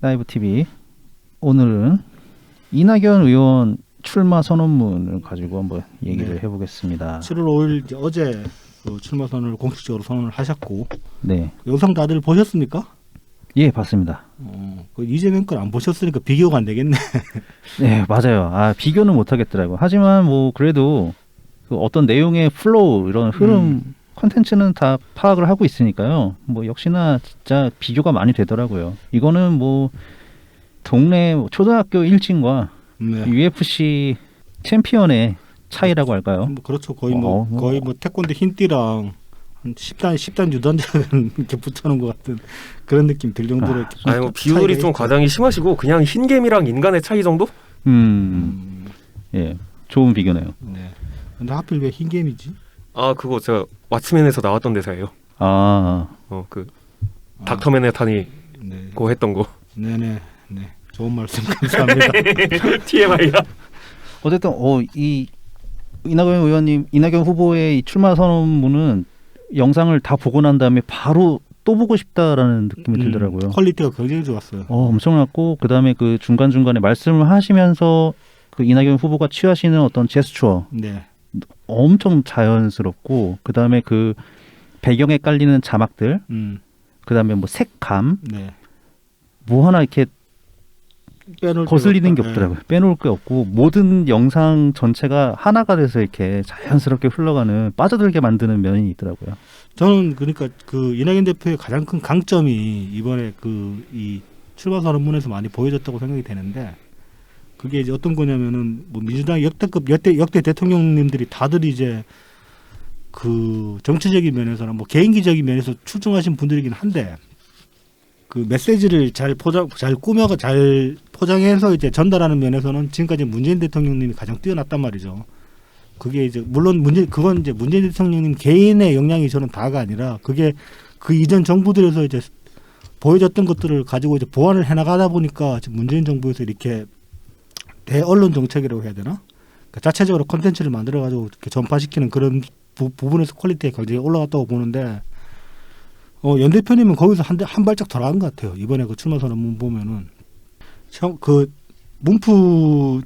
라이브 TV 오늘은 이낙연 의원 출마 선언문을 가지고 한번 얘기를 해보겠습니다. 7월 5일 이제 어제 그 출마 선언을 공식적으로 선언을 하셨고, 네, 영상 다들 보셨습니까? 예, 봤습니다. 그 이재명 걸 안 보셨으니까 비교가 안 되겠네. 네, 맞아요. 비교는 못 하겠더라고요. 하지만 뭐 그래도 그 어떤 내용의 플로우 이런 흐름 컨텐츠는 다 파악을 하고 있으니까요. 뭐 역시나 진짜 비교가 많이 되더라고요. 이거는 뭐 동네 초등학교 일진과 네. UFC 챔피언의 차이라고 할까요? 뭐 그렇죠. 거의 뭐 태권도 흰띠랑 한 10단 유단자가 이렇게 붙여놓은 것 같은 그런 느낌 들 정도로. 아니 뭐 비율이 좀 과장이 심하시고 그냥 흰개미랑 인간의 차이 정도? 예, 좋은 비교네요. 네. 근데 하필 왜 흰개미지? 그거 제가 왓츠맨에서 나왔던 대사예요. 그 닥터 맨해탄이 네. 그거 했던 거. 네네. 네. 좋은 말씀 감사합니다. TMI야. 어쨌든 이 이낙연 후보의 이 출마 선언문은 영상을 다 보고 난 다음에 바로 또 보고 싶다라는 느낌이 들더라고요. 퀄리티가 굉장히 좋았어요. 엄청났고 그다음에 그 중간중간에 말씀을 하시면서 그 이낙연 후보가 취하시는 어떤 제스처 네. 엄청 자연스럽고 그다음에 그 배경에 깔리는 자막들 그다음에 뭐 색감 네. 뭐 하나 이렇게 거슬리는 게 네. 없더라고요. 빼놓을 게 없고 모든 영상 전체가 하나가 돼서 이렇게 자연스럽게 흘러가는 빠져들게 만드는 면이 있더라고요. 저는 그러니까 그 이낙연 대표의 가장 큰 강점이 이번에 이 출마 선언문에서 많이 보여졌다고 생각이 되는데, 그게 이제 어떤 거냐면은 뭐 민주당 역대 대통령님들이 다들 이제 그 정치적인 면에서나 뭐 개인기적인 면에서 출중하신 분들이긴 한데, 그 메시지를 잘 꾸며가 잘 포장해서 이제 전달하는 면에서는 지금까지 문재인 대통령님이 가장 뛰어났단 말이죠. 그게 이제 물론 그건 이제 문재인 대통령님 개인의 역량이 저는 다가 아니라 그게 그 이전 정부들에서 이제 보여줬던 것들을 가지고 이제 보완을 해나가다 보니까 지금 문재인 정부에서 이렇게 대언론 정책이라고 해야 되나? 그러니까 자체적으로 콘텐츠를 만들어 가지고 이렇게 전파시키는 그런 부분에서 퀄리티가 굉장히 올라갔다고 보는데, 연 대표님은 거기서 한 발짝 더 나은 것 같아요. 이번에 그 출마 선언문 보면은 그 문프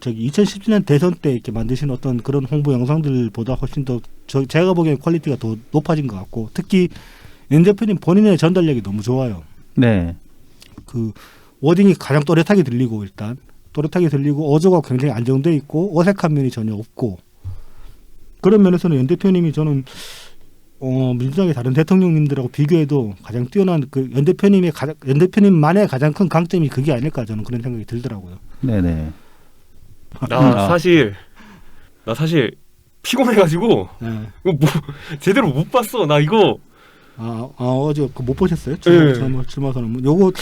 2017년 대선 때 이렇게 만드신 어떤 그런 홍보 영상들보다 훨씬 더 제가 보기엔 퀄리티가 더 높아진 것 같고, 특히 연 대표님 본인의 전달력이 너무 좋아요. 네. 그 워딩이 가장 또렷하게 들리고, 일단 또렷하게 들리고 어조가 굉장히 안정돼 있고 어색한 면이 전혀 없고, 그런 면에서는 연 대표님이 저는 민주당의 다른 대통령님들하고 비교해도 가장 뛰어난 그 연 대표님만의 가장 큰 강점이 그게 아닐까, 저는 그런 생각이 들더라고요. 네네. 나 사실 피곤해가지고 네. 이거 뭐 제대로 못 봤어. 나 이거 어제 그거 못 보셨어요? 네. 출마 선언문. 요거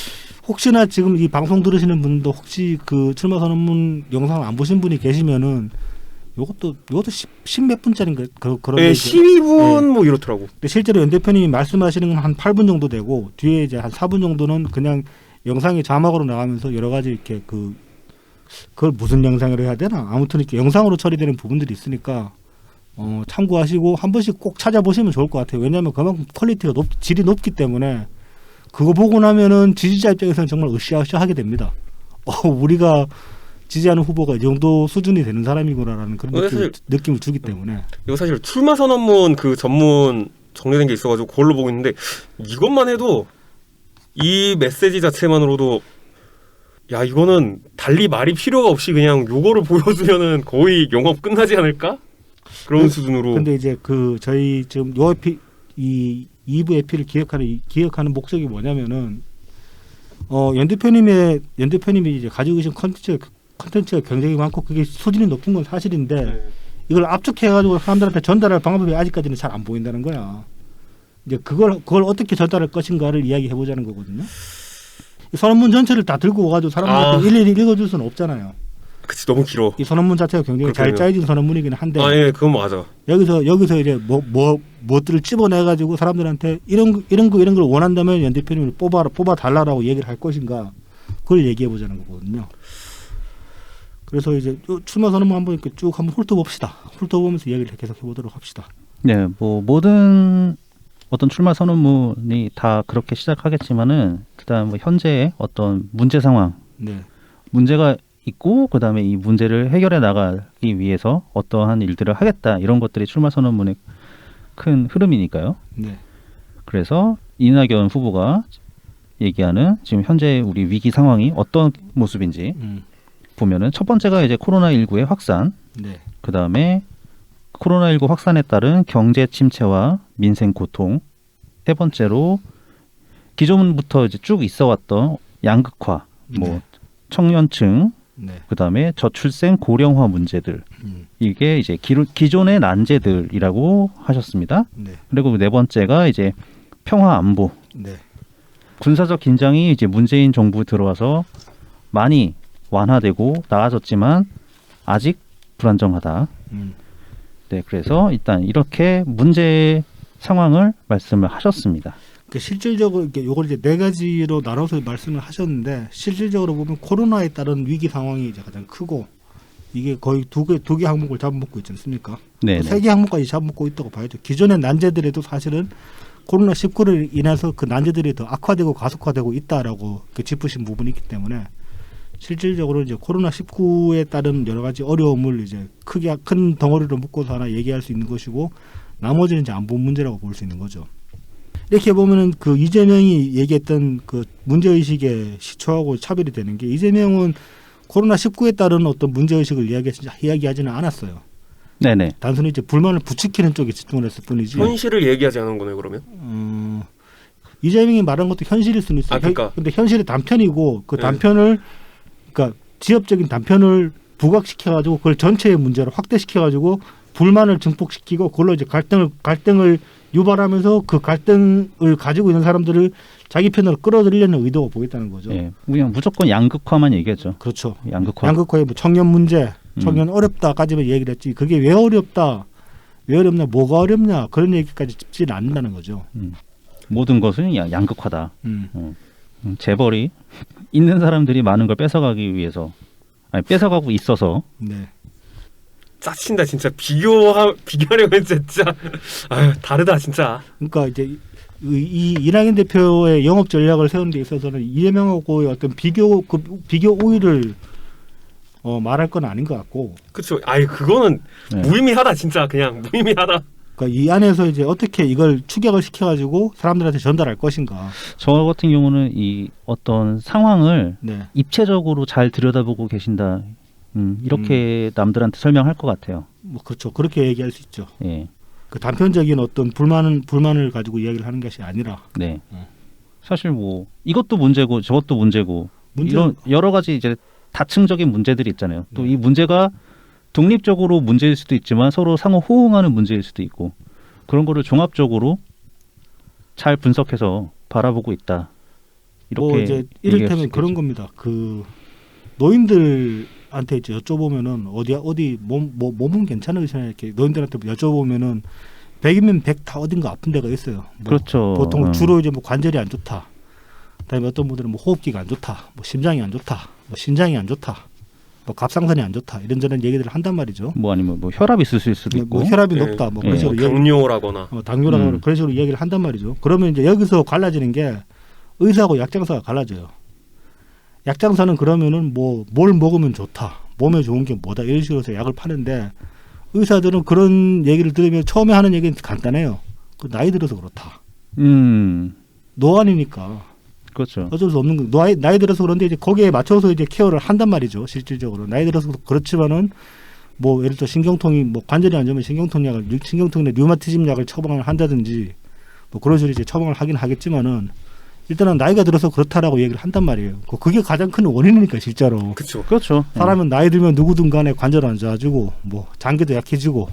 혹시나 지금 이 방송 들으시는 분도 혹시 그 출마 선언문 영상 안 보신 분이 계시면은 요것도 10몇 분짜리인가 그런. 네, 12분 뭐 이렇더라고. 근데 실제로 연 대표님이 말씀하시는 건 한 8분 정도 되고, 뒤에 이제 한 4분 정도는 그냥 영상이 자막으로 나가면서 여러 가지 이렇게 그걸 무슨 영상으로 해야 되나? 아무튼 이렇게 영상으로 처리되는 부분들이 있으니까 참고하시고 한 번씩 꼭 찾아보시면 좋을 것 같아요. 왜냐하면 그만큼 퀄리티가 질이 높기 때문에 그거 보고 나면은 지지자 입장에서는 정말 으쌰으쌰하게 됩니다. 우리가 지지하는 후보가 이 정도 수준이 되는 사람이구나라는 그런 느낌을 주기 때문에. 이거 사실 출마 선언문 그 전문 정리된 게 있어가지고 그걸로 보고 있는데, 이것만 해도 이 메시지 자체만으로도 야, 이거는 달리 말이 필요가 없이 그냥 요거를 보여주면은 거의 영업 끝나지 않을까? 그런 수준으로. 근데 이제 저희 지금 이 2부 에피를 기획하는 목적이 뭐냐면은 연 대표님이 이제 가지고 계신 컨텐츠가 굉장히 많고 그게 수준이 높은 건 사실인데, 이걸 압축해가지고 사람들한테 전달할 방법이 아직까지는 잘 안 보인다는 거야. 이제 그걸 어떻게 전달할 것인가를 이야기해보자는 거거든요. 선언문 전체를 다 들고 와가지고 사람들한테 일일이 읽어줄 수는 없잖아요. 그치, 너무 길어. 이 선언문 자체가 굉장히 잘 짜여진 선언문이긴 한데, 예, 그건 맞아. 여기서 이제 뭐들을 집어내가지고 사람들한테 이런 걸 원한다면 연 대표님을 뽑아 달라라고 얘기를 할 것인가, 그걸 얘기해보자는 거거든요. 그래서 이제 출마 선언문 한번 이렇게 쭉 한번 훑어봅시다. 훑어보면서 이야기를 계속 해보도록 합시다. 네, 뭐 모든 어떤 출마 선언문이 다 그렇게 시작하겠지만은 일단 뭐 현재의 어떤 문제 상황, 네. 문제가 있고 그다음에 이 문제를 해결해 나가기 위해서 어떠한 일들을 하겠다 이런 것들이 출마 선언문의 큰 흐름이니까요. 네. 그래서 이낙연 후보가 얘기하는 지금 현재 우리 위기 상황이 어떤 모습인지 보면은 첫 번째가 이제 코로나19의 확산, 네. 그다음에 코로나19 확산에 따른 경제 침체와 민생 고통, 세 번째로 기존부터 이제 쭉 있어왔던 양극화, 뭐 네. 청년층, 네. 그다음에 저출생 고령화 문제들, 이게 이제 기존의 난제들이라고 하셨습니다. 네. 그리고 네 번째가 이제 평화 안보, 네. 군사적 긴장이 이제 문재인 정부 들어와서 많이 완화되고 나아졌지만 아직 불안정하다. 네, 그래서 일단 이렇게 문제 상황을 말씀을 하셨습니다. 그 실질적으로 이렇게 요걸 이제 네 가지로 나눠서 말씀을 하셨는데 실질적으로 보면 코로나에 따른 위기 상황이 이제 가장 크고 이게 거의 두 개 항목을 잡아먹고 있지 않습니까? 네, 세 개 항목까지 잡아먹고 있다고 봐야죠. 기존의 난제들에도 사실은 코로나 19로 인해서 그 난제들이 더 악화되고 가속화되고 있다라고 그 짚으신 부분이 있기 때문에 실질적으로 이제 코로나 19에 따른 여러 가지 어려움을 이제 크게 큰 덩어리로 묶어서 하나 얘기할 수 있는 것이고 나머지는 이제 안보 문제라고 볼 수 있는 거죠. 이렇게 보면은 그 이재명이 얘기했던 그 문제 의식의 시초하고 차별이 되는 게 이재명은 코로나 19에 따른 어떤 문제 의식을 이야기하지는 않았어요. 네네. 단순히 이제 불만을 부추기는 쪽에 집중을 했을 뿐이지. 현실을 얘기하지 않은 거네 그러면. 이재명이 말한 것도 현실일 수는 있어요. 그러니까. 근데 현실이 단편이고 그 네. 단편을 그러니까 지역적인 단편을 부각시켜가지고 그걸 전체의 문제로 확대시켜가지고 불만을 증폭시키고 그걸로 이제 갈등을 유발하면서 그 갈등을 가지고 있는 사람들을 자기 편으로 끌어들이려는 의도가 보였다는 거죠. 예, 그냥 무조건 양극화만 얘기했죠. 그렇죠. 양극화. 양극화의 뭐 청년 문제, 청년 어렵다까지만 얘기를 했지 그게 왜 어렵다, 왜 어렵냐, 뭐가 어렵냐 그런 얘기까지 짚지는 않는다는 거죠. 모든 것은 양극화다. 음. 재벌이 있는 사람들이 많은 걸 뺏어가기 위해서, 아니 뺏어가고 있어서. 네. 짜친다 진짜 비교하려면 진짜 아유 다르다 진짜. 그러니까 이제 이 이낙연 대표의 영업 전략을 세우는 데 있어서는 이재명하고의 어떤 비교 우위를 말할 건 아닌 것 같고. 그렇죠. 아이 그거는 네. 무의미하다 진짜 그냥 무의미하다. 그러니까 이 안에서 이제 어떻게 이걸 추격을 시켜가지고 사람들한테 전달할 것인가. 저 같은 경우는 이 어떤 상황을 네. 입체적으로 잘 들여다보고 계신다. 이렇게 남들한테 설명할 것 같아요. 뭐 그렇죠. 그렇게 얘기할 수 있죠. 예, 그 단편적인 어떤 불만을 가지고 이야기를 하는 것이 아니라. 네. 사실 뭐 이것도 문제고 저것도 문제고 문제- 이런 여러 가지 이제 다층적인 문제들이 있잖아요. 또 네. 이 문제가 독립적으로 문제일 수도 있지만 서로 상호 호응하는 문제일 수도 있고 그런 거를 종합적으로 잘 분석해서 바라보고 있다. 이렇게 뭐 이제 얘기할 수 이를테면 그런 있겠죠. 겁니다. 그 노인들한테 이제 여쭤보면은 어디 몸은 괜찮으시냐 이렇게 노인들한테 여쭤보면은 100이면 100 다 어딘가 아픈 데가 있어요. 뭐 그렇죠. 보통 주로 이제 뭐 관절이 안 좋다. 그다음에 어떤 분들은 뭐 호흡기가 안 좋다. 뭐 심장이 안 좋다. 뭐 신장이 안 좋다. 뭐 갑상선이 안 좋다. 이런저런 얘기들을 한단 말이죠. 뭐 아니면 뭐 혈압이 있을 수도 있고. 뭐 혈압이 네. 높다. 뭐 예. 그런 식으로 당뇨라거나. 당뇨라고 그런 식으로 이야기를 한단 말이죠. 그러면 이제 여기서 갈라지는 게 의사하고 약장사가 갈라져요. 약장사는 그러면은 뭐 뭘 먹으면 좋다, 몸에 좋은 게 뭐다 이런 식으로 해서 약을 파는데 의사들은 그런 얘기를 들으면 처음에 하는 얘기는 간단해요. 그 나이 들어서 그렇다. 노안이니까 그렇죠. 어쩔 수 없는 거. 나이 들어서 그런데 이제 거기에 맞춰서 이제 케어를 한단 말이죠. 실질적으로 나이 들어서 그렇지만은 뭐 예를 들어 신경통이 뭐 관절이 안 좋으면 신경통이나 류마티즘 약을 처방을 한다든지 뭐 그런 식으로 이제 처방을 하긴 하겠지만은 일단은 나이가 들어서 그렇다라고 얘기를 한단 말이에요. 그게 가장 큰 원인이니까 실제로. 그렇죠. 그렇죠. 사람은 나이 들면 누구든 간에 관절 안 좋아지고 뭐 장기도 약해지고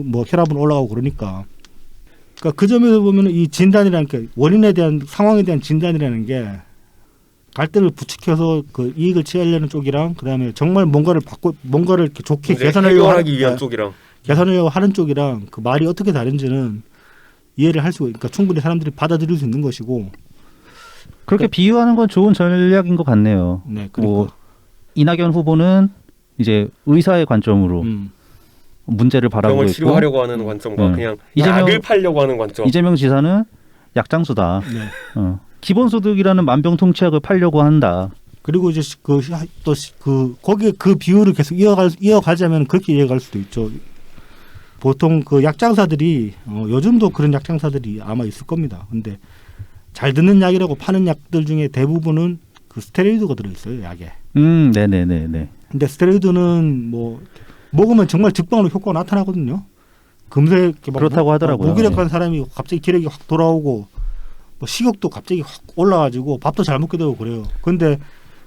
뭐 혈압은 올라가고 그러니까. 그러니까 그 점에서 보면 이 진단이라는 게 원인에 대한 상황에 대한 진단이라는 게 갈등을 부추겨서 그 이익을 취하려는 쪽이랑 그다음에 정말 뭔가를 이렇게 좋게 해결하기 위한 쪽이랑. 개선하려고 하는 쪽이랑 그 말이 어떻게 다른지는 이해를 할 수가 그러니까 충분히 사람들이 받아들일 수 있는 것이고 그렇게 비유하는 건 좋은 전략인 것 같네요. 네, 그러니까 뭐 이낙연 후보는 이제 의사의 관점으로 문제를 바라보고 병을 있고 치료하려고 하는 관점과 네. 그냥 이재명- 약을 팔려고 하는 관점. 이재명 지사는 약장수다. 네. 기본소득이라는 만병통치약을 팔려고 한다. 그리고 이제 거기에 그 비율을 계속 이어가자면 그렇게 이어갈 수도 있죠. 보통 그 약장사들이 요즘도 그런 약장사들이 아마 있을 겁니다. 근데 잘 듣는 약이라고 파는 약들 중에 대부분은 그 스테로이드가 들어있어요, 약에. 네네네네. 근데 스테로이드는 뭐 먹으면 정말 즉방으로 효과가 나타나거든요. 금세 이렇게 막 그렇다고 하더라고요. 무기력한 사람이 갑자기 기력이 확 돌아오고 뭐 식욕도 갑자기 확 올라가지고 밥도 잘 먹게 되고 그래요. 근데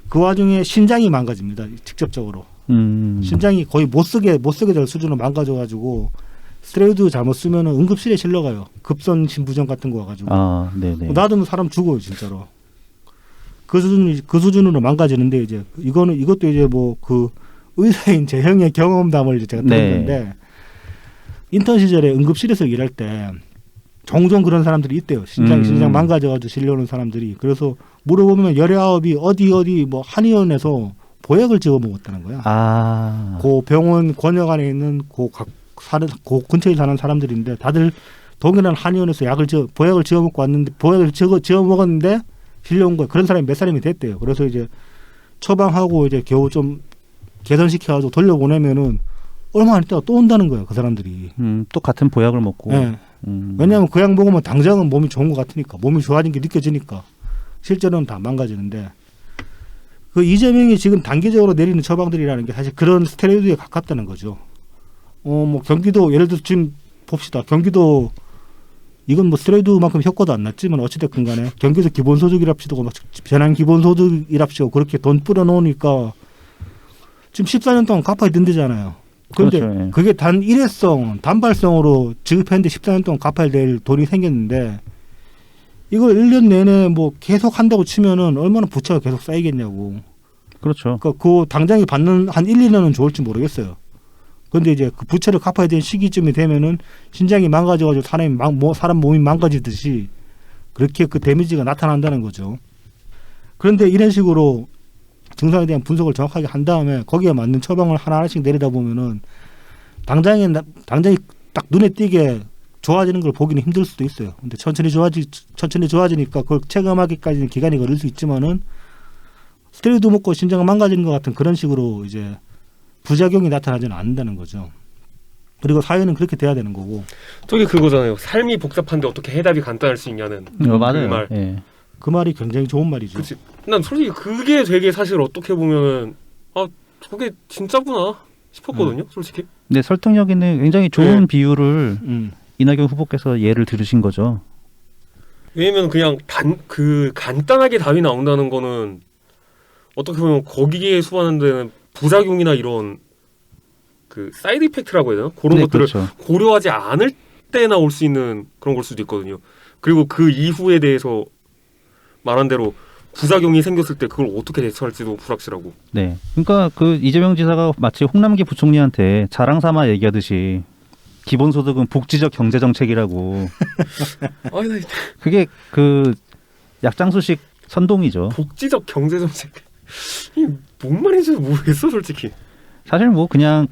그 와중에 신장이 망가집니다. 직접적으로. 신장이 거의 못 쓰게 될 수준으로 망가져가지고 스테로이드 잘못 쓰면 응급실에 실려가요. 급선 신부전 같은 거 와가지고. 아, 네네. 놔두면 사람 죽어요, 진짜로. 그 수준으로 망가지는데 이제 이것도 이제 뭐 그 의사인 제 형의 경험담을 이제 제가 들었는데 인턴 시절에 응급실에서 일할 때 종종 그런 사람들이 있대요. 신장 망가져가지고 실려오는 사람들이. 그래서 물어보면 19이 어디 뭐 한의원에서 보약을 지어 먹었다는 거야. 아. 그 병원 권역 안에 있는 그 근처에 사는 사람들인데 다들 동일한 한의원에서 보약을 지어 먹고 왔는데 보약을 지어 먹었는데 실려온 거야. 그런 사람이 몇 사람이 됐대요. 그래서 이제 처방하고 이제 겨우 좀 개선시켜가지고 돌려보내면은 얼마 안 있다가 또 온다는 거예요. 그 사람들이. 또 같은 보약을 먹고. 네. 왜냐하면 그 약 먹으면 당장은 몸이 좋은 것 같으니까 몸이 좋아진 게 느껴지니까 실제로는 다 망가지는데 그 이재명이 지금 단기적으로 내리는 처방들이라는 게 사실 그런 스테로이드에 가깝다는 거죠. 뭐 경기도 예를 들어 지금 봅시다. 경기도 이건 뭐 스테로이드만큼 효과도 안 났지만 어찌됐건 간에 경기도 기본소득이랍시고 막 재난 기본소득이랍시고 그렇게 돈 뿌려놓으니까 지금 14년 동안 갚아야 된대잖아요. 그런데 그렇죠, 예. 그게 단발성으로 지급했는데 14년 동안 갚아야 될 돈이 생겼는데 이걸 1년 내내 뭐 계속 한다고 치면은 얼마나 부채가 계속 쌓이겠냐고. 그렇죠. 그러니까 그 당장에 받는 한 1, 2년은 좋을지 모르겠어요. 그런데 이제 그 부채를 갚아야 되는 시기쯤이 되면은 신장이 망가져가지고 사람 몸이 망가지듯이 그렇게 그 데미지가 나타난다는 거죠. 그런데 이런 식으로 증상에 대한 분석을 정확하게 한 다음에 거기에 맞는 처방을 하나하나씩 내리다 보면은 당장에 딱 눈에 띄게 좋아지는 걸 보기는 힘들 수도 있어요. 근데 천천히 좋아지니까 그걸 체감하기까지는 기간이 걸릴 수 있지만은 스테로이드 먹고 신장이 망가지는 것 같은 그런 식으로 이제 부작용이 나타나지는 않는다는 거죠. 그리고 사회는 그렇게 돼야 되는 거고. 저게 그거잖아요. 삶이 복잡한데 어떻게 해답이 간단할 수 있냐는 맞아요. 그 말. 예. 그 말이 굉장히 좋은 말이죠. 그렇지. 난 솔직히 그게 되게 사실 어떻게 보면 저게 진짜구나 싶었거든요. 솔직히. 근데 설득력 있는 굉장히 좋은 네. 비유를 이낙연 후보께서 예를 들으신 거죠. 왜냐면 그냥 간단하게 답이 나온다는 거는 어떻게 보면 거기에 수반하는 데는 부작용이나 이런 그 사이드 이펙트라고 해야 되나? 그런 네, 것들을 그렇죠. 고려하지 않을 때 나올 수 있는 그런 걸 수도 있거든요. 그리고 그 이후에 대해서 말한 대로 부작용이 생겼을 때 그걸 어떻게 대처할지도 불확실하고. 네. 그러니까 그 이재명 지사가 마치 홍남기 부총리한테 자랑 삼아 얘기하듯이 기본소득은 복지적 경제정책이라고. 아니, 나 그게 그 약장수식 선동이죠. 복지적 경제정책. 뭔 말인지 모르겠어, 솔직히. 사실 뭐 그냥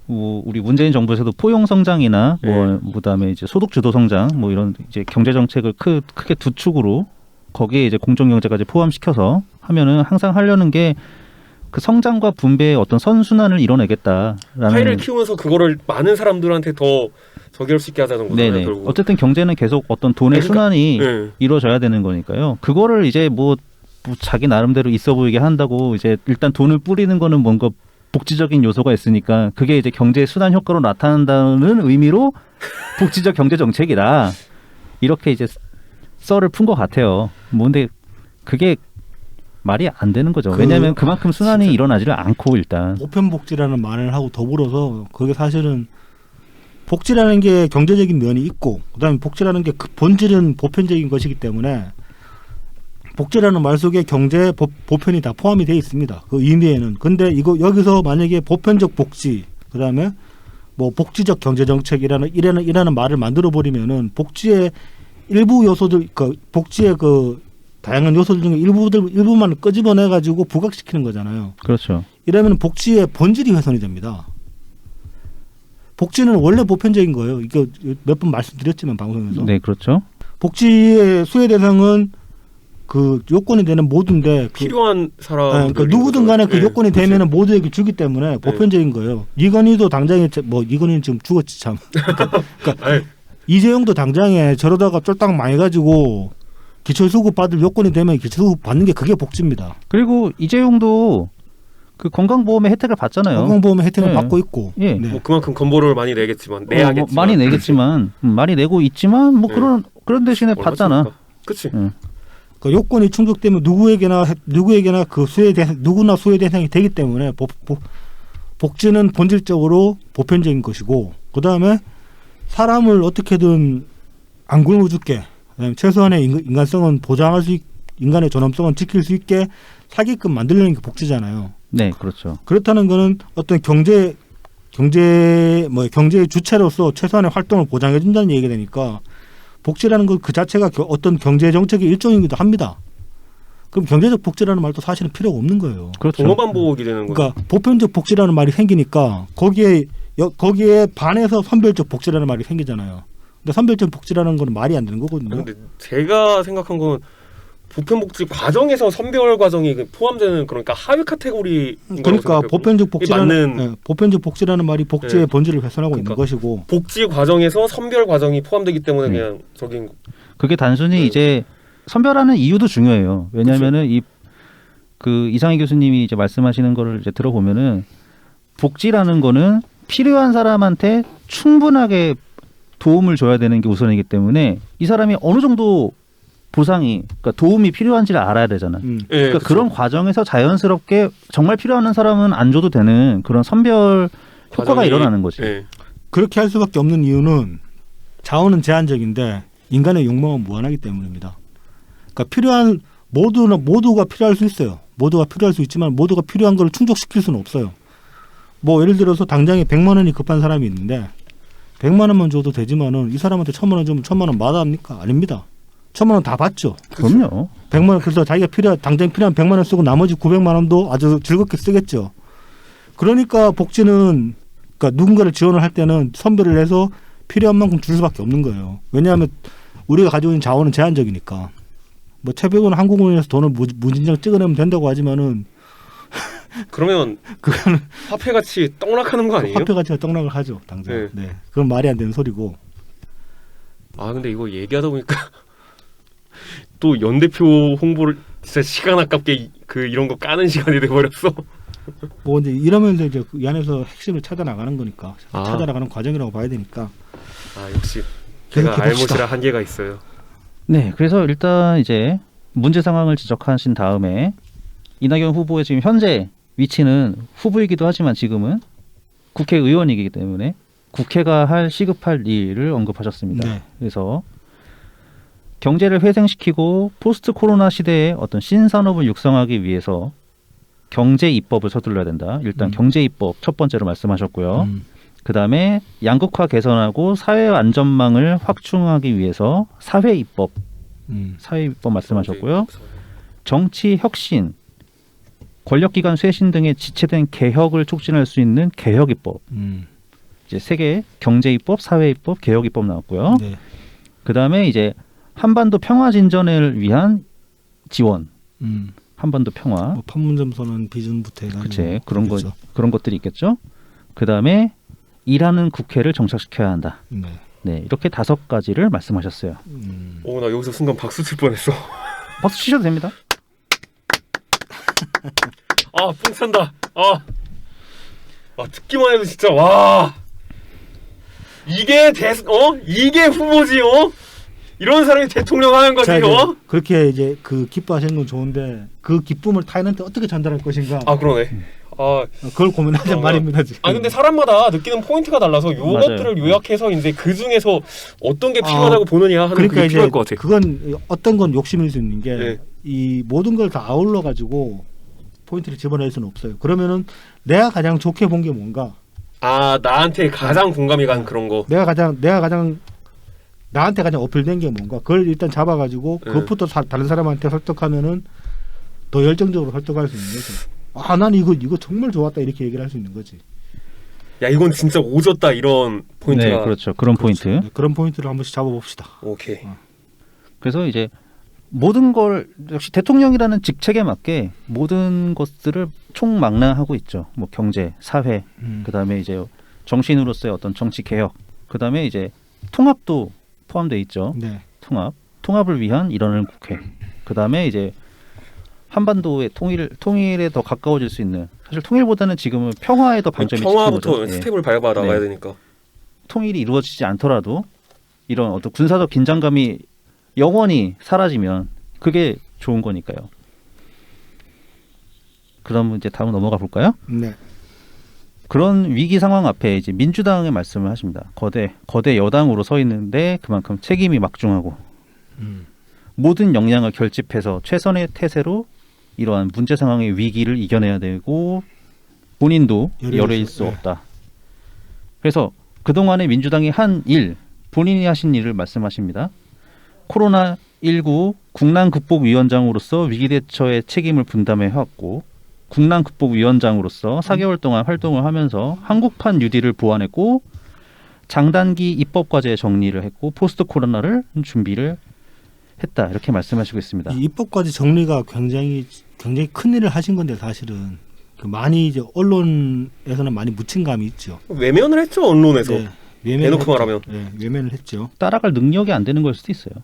뭐 우리 문재인 정부에서도 포용 성장이나 뭐 그다음에 이제 소득 주도 성장 뭐 이런 이제 경제 정책을 크게 두 축으로 거기에 이제 공정 경제까지 포함시켜서 하면은 항상 하려는 게 그 성장과 분배의 어떤 선순환을 이뤄내겠다라는. 파이를 키우면서 그거를 많은 사람들한테 더 저기 할 수 있게 하자는 거잖아요. 네네. 결국. 어쨌든 경제는 계속 어떤 돈의 그러니까, 순환이 네. 이루어져야 되는 거니까요. 그거를 이제 뭐 자기 나름대로 있어 보이게 한다고 이제 일단 돈을 뿌리는 거는 뭔가 복지적인 요소가 있으니까 그게 이제 경제 순환 효과로 나타난다는 의미로 복지적 경제 정책이다. 이렇게 이제 썰을 푼 것 같아요. 뭐 근데 그게 말이 안 되는 거죠. 왜냐하면 그만큼 순환이 일어나지를 않고 일단. 보편복지라는 말을 하고 더불어서 그게 사실은 복지라는 게 경제적인 면이 있고 그다음에 복지라는 게 그 본질은 보편적인 것이기 때문에 복지라는 말 속에 경제 보편이 다 포함이 되어 있습니다. 그 의미에는. 근데 여기서 만약에 보편적 복지 그다음에 뭐 복지적 경제정책이라는 말을 만들어 버리면은 복지의 일부 요소들 복지의 다양한 요소들 중에 일부만 끄집어내 가지고 부각시키는 거잖아요. 그렇죠. 이러면 복지의 본질이 훼손이 됩니다. 복지는 원래 보편적인 거예요. 이거 몇 번 말씀드렸지만 방송에서 네, 그렇죠. 복지의 수혜 대상은 그 요건이 되는 모두인데 필요한 사람 그러니까 누구든 간에 그 요건이 되면은 모두에게 주기 때문에 보편적인 거예요. 이건희도 당장에 뭐 이건희는 지금 죽었지 참. 그러니까 이재용도 당장에 저러다가 쫄딱 망해가지고 기초수급 받을 요건이 되면 기초수급 받는 게 그게 복지입니다. 그리고 이재용도 그 건강보험의 혜택을 받잖아요. 건강보험의 혜택을 네. 받고 있고. 예. 네. 뭐 그만큼 건보료를 많이 내겠지만 내야겠지만 뭐 많이 내겠지만 많이 내고 있지만 뭐 네. 그런 대신에 받잖아. 그렇지. 그 요건이 충족되면 누구에게나 그 누구나 수혜 대상이 되기 때문에 복지는 본질적으로 보편적인 것이고 그다음에 사람을 어떻게든 안 굶어 죽게 그다음에 최소한의 인간성은 보장할 수 인간의 존엄성은 지킬 수 있게 살게끔 만들려는 게 복지잖아요. 네, 그렇죠. 그렇다는 거는 어떤 경제의 주체로서 최소한의 활동을 보장해 준다는 얘기가 되니까 복지라는 것 그 자체가 어떤 경제 정책의 일종이기도 합니다. 그럼 경제적 복지라는 말도 사실은 필요가 없는 거예요. 그렇죠. 종업반복이 되는 거죠. 그러니까 보편적 복지라는 말이 생기니까 거기에 반해서 선별적 복지라는 말이 생기잖아요. 근데 선별적 복지라는 건 말이 안 되는 거거든요. 근데 제가 생각한 건 보편복지 과정에서 선별 과정이 포함되는 그러니까 하위 카테고리 그러니까 보편적 맞는 보편적 복지라는 말이 복지의 네. 본질을 훼손하고 그러니까 있는 것이고 복지 과정에서 선별 과정이 포함되기 때문에 그냥 저긴 그게 단순히 네. 이제 선별하는 이유도 중요해요. 왜냐하면은 이상희 교수님이 이제 말씀하시는 거를 이제 들어보면은 복지라는 거는 필요한 사람한테 충분하게 도움을 줘야 되는 게 우선이기 때문에 이 사람이 어느 정도 보상이 그러니까 도움이 필요한지를 알아야 되잖아. 예, 그러니까 그쵸. 그런 과정에서 자연스럽게 정말 필요한 사람은 안 줘도 되는 그런 선별 효과가 과정이- 일어나는 거지. 예. 그렇게 할 수밖에 없는 이유는 자원은 제한적인데 인간의 욕망은 무한하기 때문입니다. 그러니까 필요한 모두가 필요할 수 있어요. 모두가 필요할 수 있지만 모두가 필요한 걸 충족시킬 수는 없어요. 뭐 예를 들어서 당장에 100만 원이 급한 사람이 있는데 100만 원만 줘도 되지만은 이 사람한테 1000만 원 주면 1000만 원 마다합니까? 아닙니다. 1000만 원 다 받죠. 그럼요. 100만 원 그래서 자기가 당장 필요한 100만 원 쓰고 나머지 900만 원도 아주 즐겁게 쓰겠죠. 그러니까 복지는 그러니까 누군가를 지원을 할 때는 선별을 해서 필요한 만큼 줄 수밖에 없는 거예요. 왜냐하면 우리가 가지고 있는 자원은 제한적이니까. 뭐 최백은 항공운에서 돈을 무진장 찍어내면 된다고 하지만은 그러면 그거는 화폐 가치 떡락하는 거 아니에요? 화폐 가치가 떡락을 하죠, 당장. 네. 네, 그건 말이 안 되는 소리고. 아 근데 이거 얘기하다 보니까 또 연대표 홍보를 진짜 시간 아깝게 이런 거 까는 시간이 돼 버렸어. 뭐 이제 이러면서 이제 이 안에서 핵심을 찾아 나가는 거니까 아. 찾아 나가는 과정이라고 봐야 되니까. 아 역시 계속해 제가 봅시다. 알못이라 한계가 있어요. 네, 그래서 일단 이제 문제 상황을 지적하신 다음에 이낙연 후보의 지금 현재 위치는 후보이기도 하지만 지금은 국회의원이기 때문에 국회가 시급할 일을 언급하셨습니다. 네. 그래서 경제를 회생시키고 포스트 코로나 시대에 어떤 신산업을 육성하기 위해서 경제 입법을 서둘러야 된다. 일단 경제 입법 첫 번째로 말씀하셨고요. 그다음에 양극화 개선하고 사회 안전망을 확충하기 위해서 사회 입법 말씀하셨고요. 정치 혁신, 권력기관 쇄신 등의 지체된 개혁을 촉진할 수 있는 개혁 입법. 이제 세 개 경제 입법, 사회 입법, 개혁 입법 나왔고요. 네. 그다음에 이제 한반도 평화 진전을 위한 지원. 한반도 평화. 뭐 판문점 선언 비준부터 해가지고. 그치, 그런 그렇죠. 그런 것들이 있겠죠. 그다음에 일하는 국회를 정착시켜야 한다. 네. 네, 이렇게 5가지를 말씀하셨어요. 나 여기서 순간 박수 칠 뻔했어. 박수 치셔도 됩니다. 아 뽕찬다. 듣기만 해도 진짜 와 이게 이게 후보지 이런 사람이 대통령 하는 거지 자, 이제 그렇게 이제 그 기뻐하시는 건 좋은데 그 기쁨을 타인한테 어떻게 전달할 것인가. 아 그러네. 그걸 고민하자는 말입니다 지금. 근데 사람마다 느끼는 포인트가 달라서 요것들을 맞아요. 요약해서 이제 그 중에서 어떤 게 필요하다고 보느냐 하는 그러니까 그게 이제 필요할 것 같아. 그건 어떤 건 욕심일 수 있는 게 네. 이 모든 걸 다 아울러 가지고 포인트를 집어낼 수는 없어요. 그러면은 내가 가장 좋게 본 게 뭔가. 나한테 가장 공감이 가는 그런 거. 내가 가장 나한테 가장 어필된 게 뭔가. 그걸 일단 잡아가지고 네. 그것부터 다른 사람한테 설득하면은 더 열정적으로 설득할 수 있는 거죠. 난 이거 정말 좋았다 이렇게 얘기를 할 수 있는 거지. 야 이건 진짜 오졌다 이런 포인트가. 네, 그렇죠. 그런 그렇죠. 포인트. 네, 그런 포인트를 한 번씩 잡아봅시다. 오케이. 그래서 이제 모든 걸 역시 대통령이라는 직책에 맞게 모든 것들을 총망라하고 있죠. 뭐 경제, 사회, 그다음에 이제 정치인으로서의 어떤 정치 개혁, 그다음에 이제 통합도 포함되어 있죠. 네. 통합을 위한 일원을 국회. 그다음에 이제 한반도의 통일에 더 가까워질 수 있는, 사실 통일보다는 지금은 평화에 더 방점이 찍힌 평화부터 거죠. 예. 스텝을 밟아 나가야 네. 되니까. 통일이 이루어지지 않더라도 이런 어떤 군사적 긴장감이 영원히 사라지면 그게 좋은 거니까요. 그럼 이제 다음 넘어가 볼까요? 네. 그런 위기 상황 앞에 이제 민주당의 말씀을 하십니다. 거대 여당으로 서 있는데 그만큼 책임이 막중하고 모든 역량을 결집해서 최선의 태세로 이러한 문제 상황의 위기를 이겨내야 되고 본인도 열애일 수 네. 없다. 그래서 그동안에 민주당이 한 일, 본인이 하신 일을 말씀하십니다. 코로나19 국난극복위원장으로서 위기대처의 책임을 분담해왔고 국난극복위원장으로서 4개월 동안 활동을 하면서 한국판 뉴딜을 보완했고 장단기 입법과제 정리를 했고 포스트 코로나를 준비를 했다. 이렇게 말씀하시고 있습니다. 이 입법까지 정리가 굉장히 큰 일을 하신 건데 사실은 그 많이 이제 언론에서는 많이 묻힌 감이 있죠. 외면을 했죠 언론에서. 네. 외면을 대놓고 했죠. 말하면. 네, 외면을 했죠. 따라갈 능력이 안 되는 걸 수도 있어요.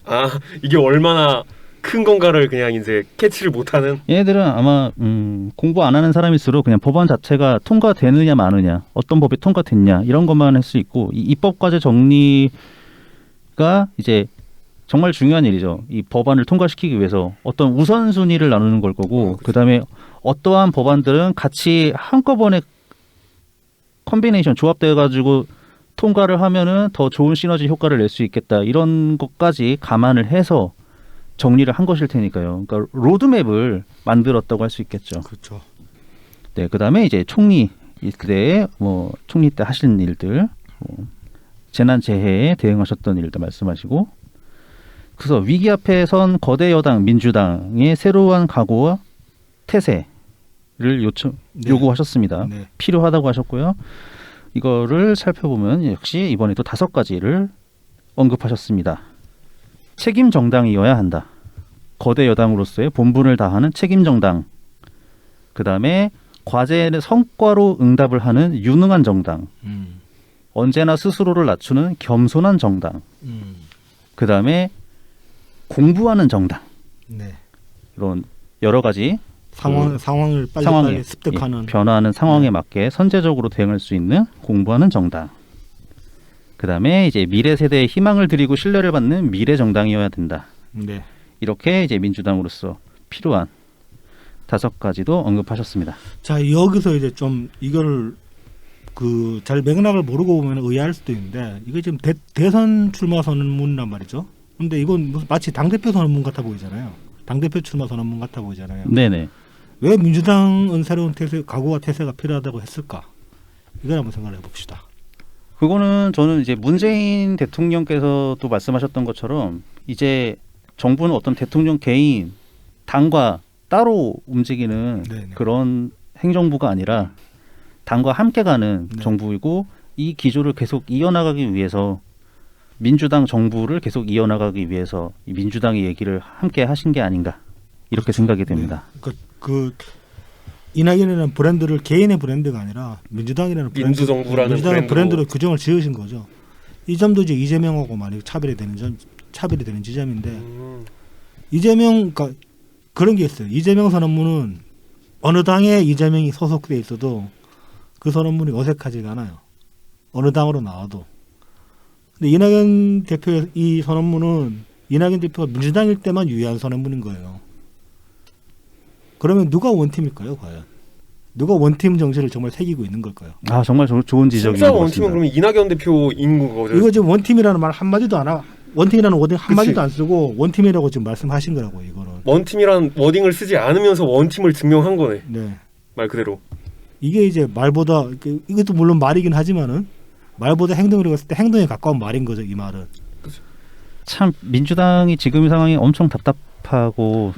아 이게 얼마나 큰 건가를 그냥 이제 캐치를 못하는. 얘네들은 아마 공부 안 하는 사람일수록 그냥 법안 자체가 통과되느냐 마느냐, 어떤 법이 통과됐냐 이런 것만 할 수 있고 이 입법과제 정리가 이제 정말 중요한 일이죠. 이 법안을 통과시키기 위해서 어떤 우선순위를 나누는 걸 거고 그다음에 어떠한 법안들은 같이 한꺼번에 컨비네이션 조합되어 가지고 통과를 하면은 더 좋은 시너지 효과를 낼 수 있겠다. 이런 것까지 감안을 해서 정리를 한 것일 테니까요. 그러니까 로드맵을 만들었다고 할 수 있겠죠. 그렇죠. 네, 그다음에 이제 총리 그때 뭐 총리 때 하신 일들, 재난 재해에 대응하셨던 일도 말씀하시고, 그래서 위기 앞에 선 거대 여당 민주당의 새로운 각오와 태세를 요구하셨습니다. 네. 필요하다고 하셨고요. 이거를 살펴보면 역시 이번에도 5가지를 언급하셨습니다. 책임 정당이어야 한다. 거대 여당으로서의 본분을 다하는 책임 정당. 그 다음에 과제의 성과로 응답을 하는 유능한 정당. 언제나 스스로를 낮추는 겸손한 정당. 그 다음에 공부하는 정당. 네. 이런 여러 가지 상황을 빨리 상황에 습득하는. 변화하는 상황에 맞게 선제적으로 대응할 수 있는 공부하는 정당. 그 다음에 이제 미래 세대에 희망을 드리고 신뢰를 받는 미래 정당이어야 된다. 네. 이렇게 이제 민주당으로서 필요한 5가지도 언급하셨습니다. 자 여기서 이제 좀 이거를 그 잘 맥락을 모르고 보면 의아할 수도 있는데 이게 지금 대선 출마 선언문이란 말이죠. 근데 이건 무슨 마치 당대표 선언문 같아 보이잖아요. 당대표 출마 선언문 같아 보이잖아요. 네네. 왜 민주당은 새로운 태세, 각오와 태세가 필요하다고 했을까? 이걸 한번 생각을 해봅시다. 그거는 저는 이제 문재인 대통령께서도 말씀하셨던 것처럼 이제 정부는 어떤 대통령 개인 당과 따로 움직이는 네네. 그런 행정부가 아니라 당과 함께 가는 네. 정부이고 이 기조를 계속 이어나가기 위해서 민주당 정부를 계속 이어나가기 위해서 이 민주당의 얘기를 함께 하신 게 아닌가 이렇게 생각이 됩니다. 네. 그 이낙연이라는 브랜드를 개인의 브랜드가 아니라 민주당이라는 민주정부라는 민주당의 브랜드로 브랜드로 규정을 지으신 거죠. 이 점도 이제 이재명하고 많이 차별이 되는 지점인데 이재명 그러니까 그런 게 있어요. 이재명 선언문은 어느 당에 이재명이 소속돼 있어도 그 선언문이 어색하지가 않아요. 어느 당으로 나와도. 근데 이낙연 대표의 이 선언문은 이낙연 대표가 민주당일 때만 유의한 선언문인 거예요. 그러면 누가 원팀일까요, 과연? 누가 원팀 정신을 정말 새기고 있는 걸까요? 아 정말 좋은 지적인 진짜 것 원팀은 같습니다. 그러면 이낙연 대표인 거죠. 이거 지금 원팀이라는 말 한마디도 안 하고 원팀이라는 워딩 한마디도 안 쓰고 원팀이라고 지금 말씀하신 거라고 이거는. 원팀이란 워딩을 쓰지 않으면서 원팀을 증명한 거네. 네. 말 그대로. 이게 이제 말보다 이것도 물론 말이긴 하지만은 말보다 행동으로 갔을 때 행동에 가까운 말인 거죠, 이 말은. 참 민주당이 지금 상황이 엄청 답답한 답답하고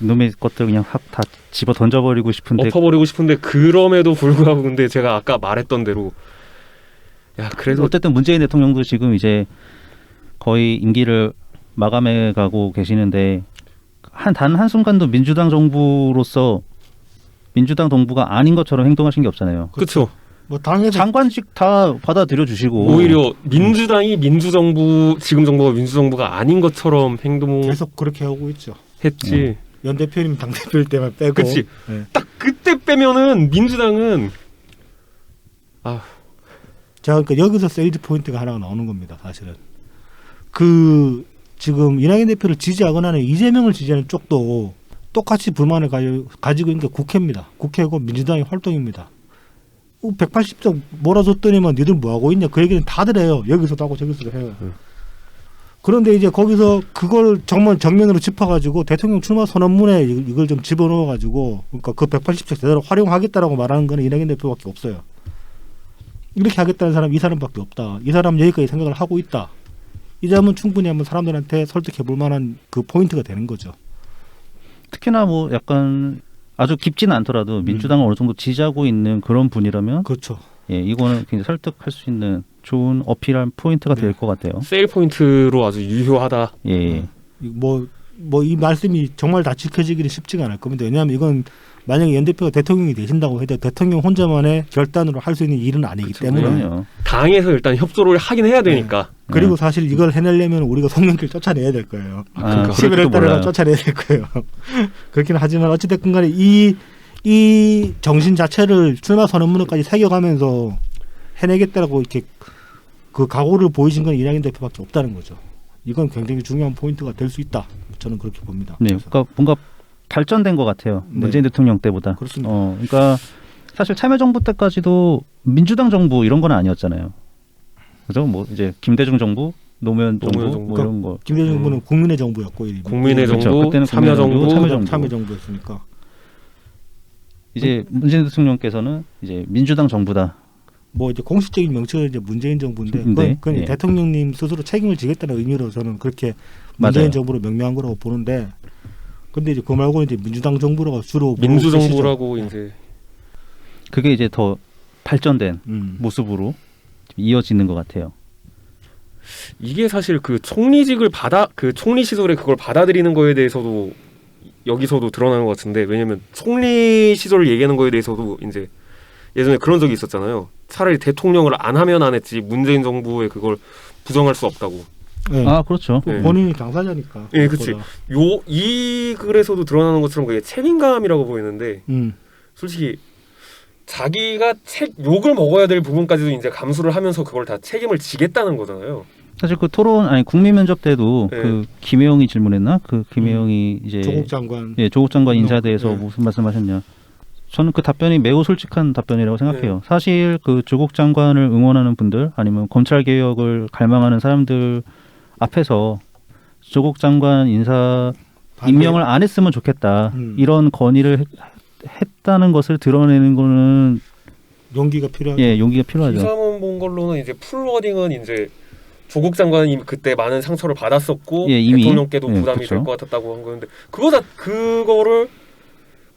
이놈의 것들 그냥 확 다 집어 던져버리고 싶은데 엎어버리고 싶은데 그럼에도 불구하고 근데 제가 아까 말했던 대로 야 그래도 어쨌든 문재인 대통령도 지금 이제 거의 임기를 마감해 가고 계시는데 단 한순간도 민주당 정부로서 민주당 정부가 아닌 것처럼 행동하신 게 없잖아요. 그렇죠. 뭐 당에서 장관직 다 받아들여 주시고 오히려 민주당이 민주정부 지금 정부가 민주정부가 아닌 것처럼 행동했지. 계속 그렇게 하고 있죠. 연 대표님 당 대표일 때만 빼고. 그치. 네. 딱 그때 빼면은 민주당은 자, 그러니까 여기서 세일즈 포인트가 하나가 나오는 겁니다. 사실은 그 지금 이낙연 대표를 지지하거나 이재명을 지지하는 쪽도 똑같이 불만을 가지고 있는 게 국회입니다. 국회고 민주당의 활동입니다. 180석 몰아줬더니만 니들 뭐하고 있냐 그 얘기는 다들 해요. 여기서도 하고 저기서도 해요. 그런데 이제 거기서 그걸 정말 정면으로 짚어가지고 대통령 출마 선언문에 이걸 좀 집어넣어가지고 그러니까 그 180석 제대로 활용하겠다라고 말하는 거는 이낙연 대표밖에 없어요. 이렇게 하겠다는 사람 이 사람밖에 없다. 이 사람은 여기까지 생각을 하고 있다. 이 점은 충분히 한번 사람들한테 설득해 볼 만한 그 포인트가 되는 거죠. 특히나 뭐 약간 아주 깊지는 않더라도 민주당을 어느 정도 지지하고 있는 그런 분이라면 그렇죠. 예, 이거는 굉장히 설득할 수 있는 좋은 어필한 포인트가 될 것 같아요. 세일 포인트로 아주 유효하다. 예. 뭐 이 말씀이 정말 다 지켜지기는 쉽지가 않을 겁니다. 왜냐하면 이건 만약에 연 대표가 대통령이 되신다고 해도 대통령 혼자만의 결단으로 할 수 있는 일은 아니기 때문에 그럼요. 당에서 일단 협조를 하긴 해야 되니까. 그리고 사실 이걸 해내려면 우리가 송영길 쫓아내야 될 거예요. 아, 11월 달에 쫓아내야 될 거예요. 그렇긴 하지만 어찌됐건 간에 이 정신 자체를 출마 선언문까지 새겨가면서 해내겠다라고 이렇게 그 각오를 보이신 건 이낙연 대표밖에 없다는 거죠. 이건 굉장히 중요한 포인트가 될 수 있다. 저는 그렇게 봅니다. 네, 그러니까 뭔가 발전된 것 같아요. 네. 문재인 대통령 때보다. 그렇습니다. 그러니까 사실 참여정부 때까지도 민주당 정부 이런 건 아니었잖아요. 그죠? 뭐 이제 김대중 정부, 노무현 정부, 정부. 뭐 이런 거. 김대중 정부는 국민의 정부였고 이름이. 국민의 그렇죠. 정부, 그때는 참여정부, 참여정부였으니까. 이제 문재인 대통령께서는 이제 민주당 정부다. 뭐 이제 공식적인 명칭은 이제 문재인 정부인데 네. 그건 예. 대통령님 스스로 책임을 지겠다는 의미로 저는 그렇게 문재인 맞아요. 정부로 명명한 거라고 보는데, 근데 이제 그 말고 이제 민주당 정부라고 주로 부르고 민주정부라고 계시죠. 이제 그게 이제 더 발전된 모습으로 이어지는 것 같아요. 이게 사실 그 총리직을 그 총리 시절에 그걸 받아들이는 거에 대해서도 여기서도 드러나는 것 같은데, 왜냐면 총리 시절을 얘기하는 거에 대해서도 이제 예전에 그런 적이 있었잖아요. 차라리 대통령을 안 하면 안 했지 문재인 정부에 그걸 부정할 수 없다고. 네. 아, 그렇죠. 네. 본인이 당사자니까. 예, 그렇지. 이 글에서도 드러나는 것처럼 그게 책임감이라고 보이는데, 솔직히 자기가 욕을 먹어야 될 부분까지도 이제 감수를 하면서 그걸 다 책임을 지겠다는 거잖아요. 사실 그 토론 아니 국민면접 때도 네. 그 김혜영이 질문했나? 그 김혜영이 이제 조국 장관. 예, 조국 장관 인사에 대해서 네. 무슨 말씀하셨냐? 저는 그 답변이 매우 솔직한 답변이라고 생각해요. 네. 사실 그 조국 장관을 응원하는 분들 아니면 검찰 개혁을 갈망하는 사람들 앞에서 조국 장관 인사 임명을 안 했으면 좋겠다. 이런 건의를 했다는 것을 드러내는 거는 용기가 필요하죠. 예, 용기가 필요하죠. 기사문 본 걸로는 이제 풀워딩은 이제 조국 장관이 그때 많은 상처를 받았었고 예, 이미. 대통령께도 예, 부담이 그쵸. 될 것 같았다고 한 거였는데, 그거를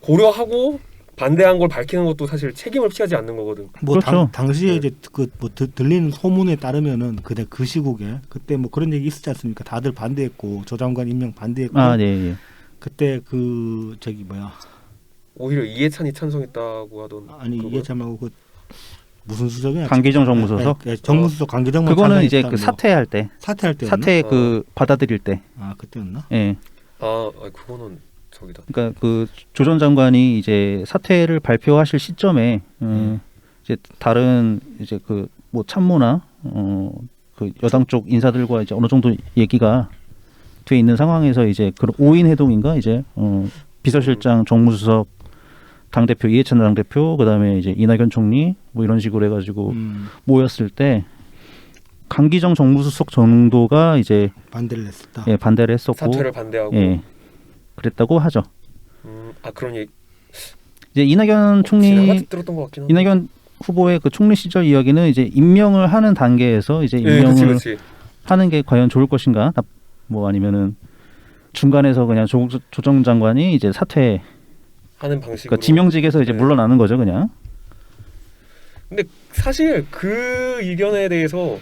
고려하고 반대한 걸 밝히는 것도 사실 책임을 피하지 않는 거거든. 뭐 그렇죠. 당시에 네. 이제 뭐 들리는 소문에 따르면은 그때 그 시국에 그때 뭐 그런 얘기 있었지 않습니까? 다들 반대했고 조 장관 임명 반대했고. 아, 네, 예. 그때 그 저기 뭐야? 오히려 이해찬이 찬성했다고 하던. 아니 그거? 이해찬 말고 그 무슨 수석이야? 강기정 정무수석. 정무수석 강기정만 그거는 이제 찬성했다는 그 거. 사퇴할 때, 사퇴할 때였나? 사퇴 그 받아들일 때, 아 그때였나? 예. 그거는 저기다. 그러니까 그 조 전 장관이 이제 사퇴를 발표하실 시점에 이제 다른 이제 그 뭐 참모나 그 여당 쪽 인사들과 이제 어느 정도 얘기가 돼 있는 상황에서 이제 그런 5인 회동인가 이제 비서실장 정무수석 당대표 이해찬 당대표 그다음에 이제 이낙연 총리 뭐 이런 식으로 해가지고 모였을 때 강기정 정무수석 정도가 이제 반대를 했었다. 예, 반대를 했었고 사퇴를 반대하고. 예, 그랬다고 하죠. 그런 얘기. 이제 이낙연 총리 지나가듯 들었던 것 같긴 한데. 이낙연 후보의 그 총리 시절 이야기는 이제 임명을 하는 단계에서 이제 예, 임명을 그치. 하는 게 과연 좋을 것인가, 뭐 아니면은 중간에서 그냥 조정 장관이 이제 사퇴, 하는 방식으로. 그러니까 지명직에서 이제 네. 물러나는 거죠, 그냥. 근데 사실 그 의견에 대해서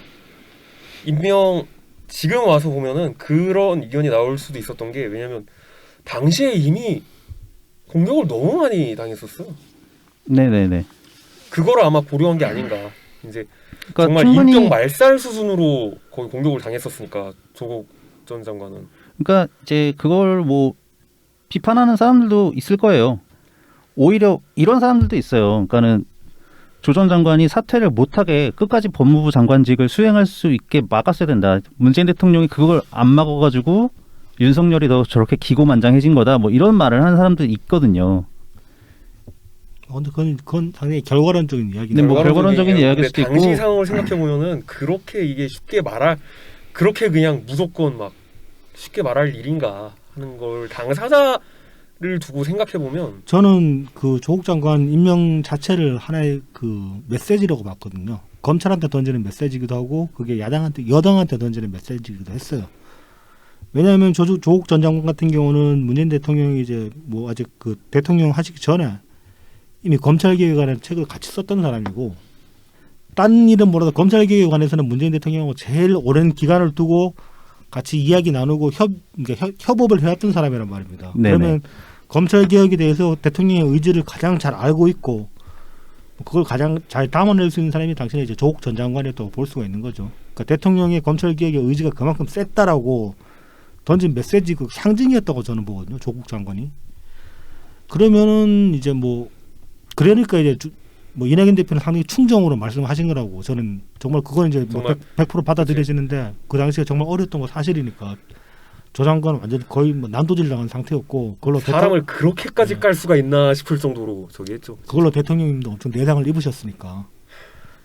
지금 와서 보면은 그런 의견이 나올 수도 있었던 게, 왜냐면 당시에 이미 공격을 너무 많이 당했었어. 네네네. 그거를 아마 고려한 게 아닌가. 이제 그러니까 정말 충분히, 인격 말살 수준으로 거의 공격을 당했었으니까, 조국 전 장관은. 그러니까 이제 그걸 뭐 비판하는 사람들도 있을 거예요. 오히려 이런 사람들도 있어요. 그러니까는 조 전 장관이 사퇴를 못하게 끝까지 법무부 장관직을 수행할 수 있게 막았어야 된다. 문재인 대통령이 그걸 안 막아가지고 윤석열이 더 저렇게 기고만장해진 거다. 뭐 이런 말을 하는 사람들이 있거든요. 근데 그건 당연히 결과론적인 이야기인데. 네, 뭐 결과론적인 얘기예요. 이야기일 근데 수도 당시 있고. 상황을 생각해 보면은 그렇게 이게 그렇게 그냥 무조건 막 쉽게 말할 일인가 하는 걸 당사자를 두고 생각해 보면, 저는 그 조국 장관 임명 자체를 하나의 그 메시지라고 봤거든요. 검찰한테 던지는 메시지기도 하고 그게 여당한테 던지는 메시지기도 했어요. 왜냐하면 조국 전 장관 같은 경우는 문재인 대통령이 이제 뭐 아직 그 대통령 하시기 전에 이미 검찰개혁에 관한 책을 같이 썼던 사람이고, 딴 일은 몰라도 검찰개혁에 관해서는 문재인 대통령하고 제일 오랜 기간을 두고 같이 이야기 나누고 협업을 해왔던 사람이란 말입니다. 네네. 그러면 검찰개혁에 대해서 대통령의 의지를 가장 잘 알고 있고 그걸 가장 잘 담아낼 수 있는 사람이 당신의 이제 조국 전 장관이었다고 볼 수가 있는 거죠. 그러니까 대통령의 검찰개혁의 의지가 그만큼 셌다라고 던진 메시지 그 상징이었다고 저는 보거든요. 조국 장관이. 그러면은 이제 뭐 그러니까 이제 뭐 이낙연 대표는 상당히 충정으로 말씀하신 거라고 저는 정말 그건 이제 뭐 정말 100% 받아들여지는데, 그 당시에 정말 어렸던 거 사실이니까 조 장관은 완전히 거의 뭐 난도질 당한 상태였고, 사람을 그렇게까지 네. 깔 수가 있나 싶을 정도로 저기 했죠. 그걸로 대통령님도 엄청 내상을 입으셨으니까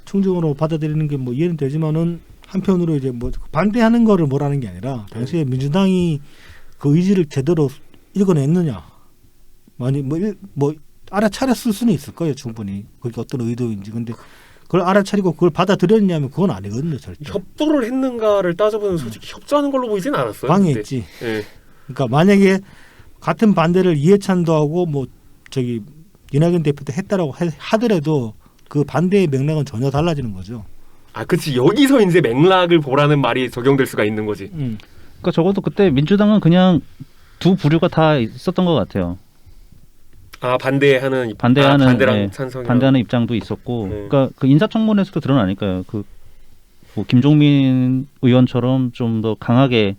충정으로 받아들이는 게 뭐 이해는 되지만은, 한편으로 이제 뭐 반대하는 거를 뭐라는 게 아니라 당시에 민주당이 그 의지를 제대로 읽어냈느냐, 많이 뭐 알아차렸을 수는 있을 거예요, 충분히. 그게 어떤 의도인지. 근데 그걸 알아차리고 그걸 받아들였냐면 그건 아니거든요, 절대. 협조를 했는가를 따져보면 솔직히 협조하는 걸로 보이진 않았어요. 방해했지. 예. 그러니까 만약에 같은 반대를 이해찬도 하고 뭐 저기 이낙연 대표도 했다라고 하더라도 그 반대의 맥락은 전혀 달라지는 거죠. 아, 그치. 여기서 이제 맥락을 보라는 말이 적용될 수가 있는 거지. 그러니까 적어도 그때 민주당은 그냥 두 부류가 다 있었던 것 같아요. 아, 반대랑 네, 찬성이랑. 반대하는 입장도 있었고, 네. 그러니까 그 인사청문회에서도 드러나니까요. 그 뭐 김종민 의원처럼 좀 더 강하게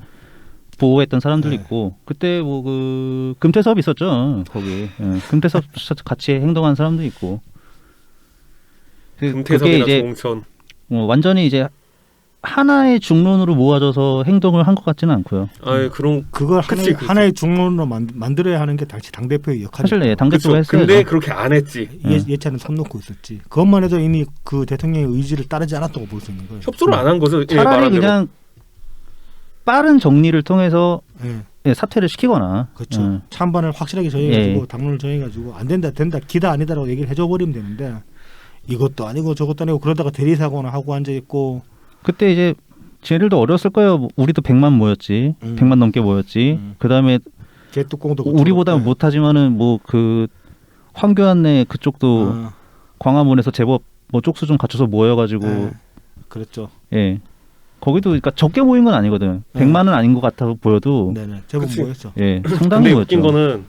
보호했던 사람들 네. 있고, 그때 뭐 그 금태섭 있었죠, 거기. 예, 금태섭 같이 행동한 사람도 있고. 그게 금태섭이나 이제 조홍천. 완전히 이제 하나의 중론으로 모아져서 행동을 한 것 같지는 않고요. 아, 그런. 그걸 그치. 하나의 중론으로 만들어야 하는 게 당시 당대표의 역할이죠. 사실 네, 당대표가 그쵸. 했어요. 근데 그렇게 안 했지. 예찬은 손 놓고 있었지. 그것만 해도 이미 그 대통령의 의지를 따르지 않았다고 볼 수 있는 거예요. 협조를 안 한 거죠. 예, 차라리 말한 대로. 그냥 빠른 정리를 통해서 예, 사퇴를 시키거나. 그렇죠. 찬반을 확실하게 정해가지고 예. 당론을 정해가지고 안 된다, 기다 아니다라고 얘기를 해줘 버리면 되는데, 이것도 아니고 저것도 아니고 그러다가 대리사고나 하고 앉아 있고. 그때 이제 쟤들도 어렸을 거예요. 우리도 100만 모였지. 100만 넘게 모였지. 그다음에 개뚜껑도 우리보다 고쳐놓고. 못하지만은 뭐 그 황교안네 그쪽도 광화문에서 제법 뭐 쪽수 좀 갖춰서 모여가지고 예, 그랬죠. 예. 거기도 그러니까 적게 모인 건 아니거든. 100만은 아닌 것 같아 보여도 네네. 제법 그치. 모였죠. 예, 상당히 근데 모였죠. 웃긴 거는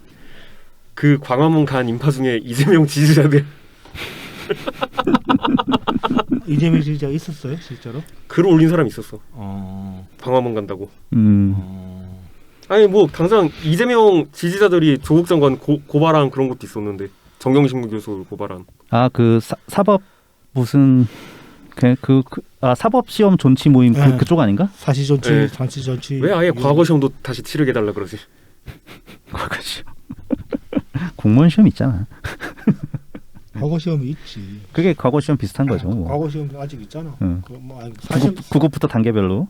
그 광화문 간 인파 중에 이재명 지지자들 이재명 지지자가 있었어요, 실제로? 글을 올린 사람이 있었어. 어. 광화문 간다고. 어. 아니 뭐 당장 이재명 지지자들이 조국 장관 고발한 그런 것도 있었는데, 정경심 교수 고발한. 아, 그 사법 무슨 사법 시험 존치 모임 네. 그쪽 아닌가? 사시존치, 네. 장치존치. 왜 아예 과거 시험도 다시 치르게 해달라 그러지? 과거 시험. 공무원 시험 있잖아. 과거 시험이 있지. 그게 과거 시험 비슷한 거죠. 뭐. 과거 시험 아직 있잖아. 응. 뭐 아니, 구급부터 단계별로.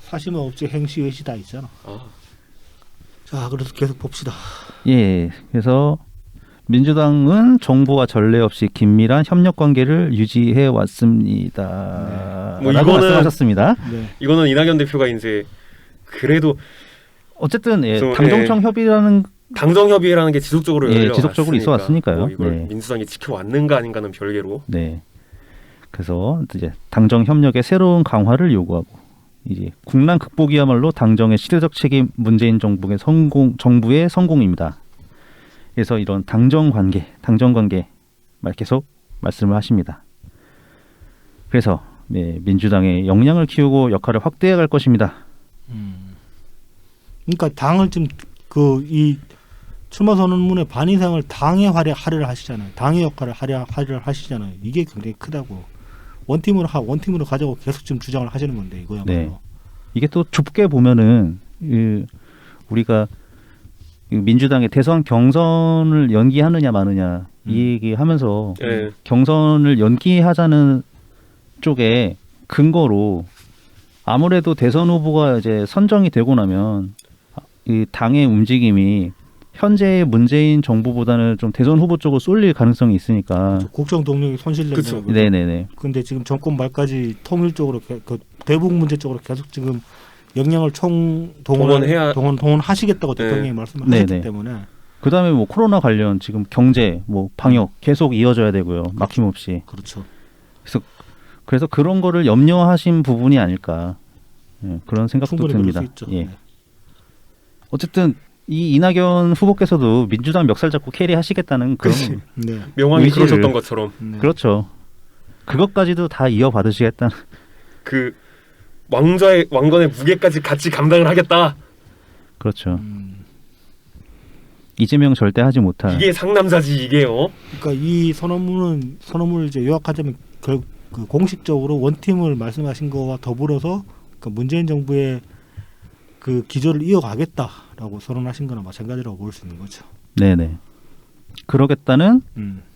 사심은 없지 행시 외시 다 있잖아. 아, 자, 그래서 계속 봅시다. 예. 그래서 민주당은 정부와 전례 없이 긴밀한 협력 관계를 유지해 왔습니다. 뭐 라고 이거는- 말씀하셨습니다. 네. 이거는 이낙연 대표가 이제 그래도 어쨌든 예, 좀, 당정청 협의라는 당정 협의라는 게 지속적으로 예, 열려왔으니까 지속적으로 있어 왔으니까요. 뭐 이걸 네. 민주당이 지켜왔는가 아닌가는 별개로 네. 그래서 이제 당정 협력의 새로운 강화를 요구하고 이제 국난 극복이야말로 당정의 시대적 책임 문재인 정부의 성공입니다. 그래서 이런 당정 관계 계속 말씀을 하십니다. 그래서 네, 민주당의 역량을 키우고 역할을 확대해 갈 것입니다. 그러니까 당을 좀 그 이 출마 선언문의 반 이상을 당의 할애를 하시잖아요. 당의 역할을 할애를 하시잖아요. 이게 굉장히 크다고. 원팀으로 가자고 계속 지금 주장을 하시는 건데 이거야말로. 네. 이게 또 좁게 보면은 우리가 민주당의 대선 경선을 연기하느냐 마느냐 이 얘기하면서 예. 경선을 연기하자는 쪽에 근거로 아무래도 대선 후보가 이제 선정이 되고 나면 이 당의 움직임이 현재의 문재인 정부보다는 좀 대선 후보 쪽으로 쏠릴 가능성이 있으니까. 국정 동력이 그쵸. 손실된다는 거죠. 네네네. 근데 지금 정권 말까지 통일적으로 그 대북 문제 쪽으로 계속 지금 역량을 동원하시겠다고 네. 대통령이 말씀을 네네. 하셨기 때문에 그다음에 뭐 코로나 관련 지금 경제 뭐 방역 계속 이어져야 되고요. 막힘없이. 그렇죠. 그래서 그런 거를 염려하신 부분이 아닐까. 예, 그런 생각도 충분히 듭니다. 그럴 수 있죠. 예. 네. 어쨌든 이 이낙연 후보께서도 민주당 멱살 잡고 캐리하시겠다는 그런 그치. 네. 명함이 의지를- 그러셨던 것처럼 네. 그렇죠. 그것까지도 다 이어받으시겠다는 그 왕건의 무게까지 같이 감당을 하겠다. 그렇죠. 이재명 절대 하지 못할. 이게 상남자지 이게요. 그러니까 이 선언문을 이제 요약하자면 그 공식적으로 원팀을 말씀하신 거와 더불어서 그 문재인 정부의 그 기조를 이어가겠다라고 선언하신 거나 마찬가지라고 볼 수 있는 거죠. 네네. 그러겠다는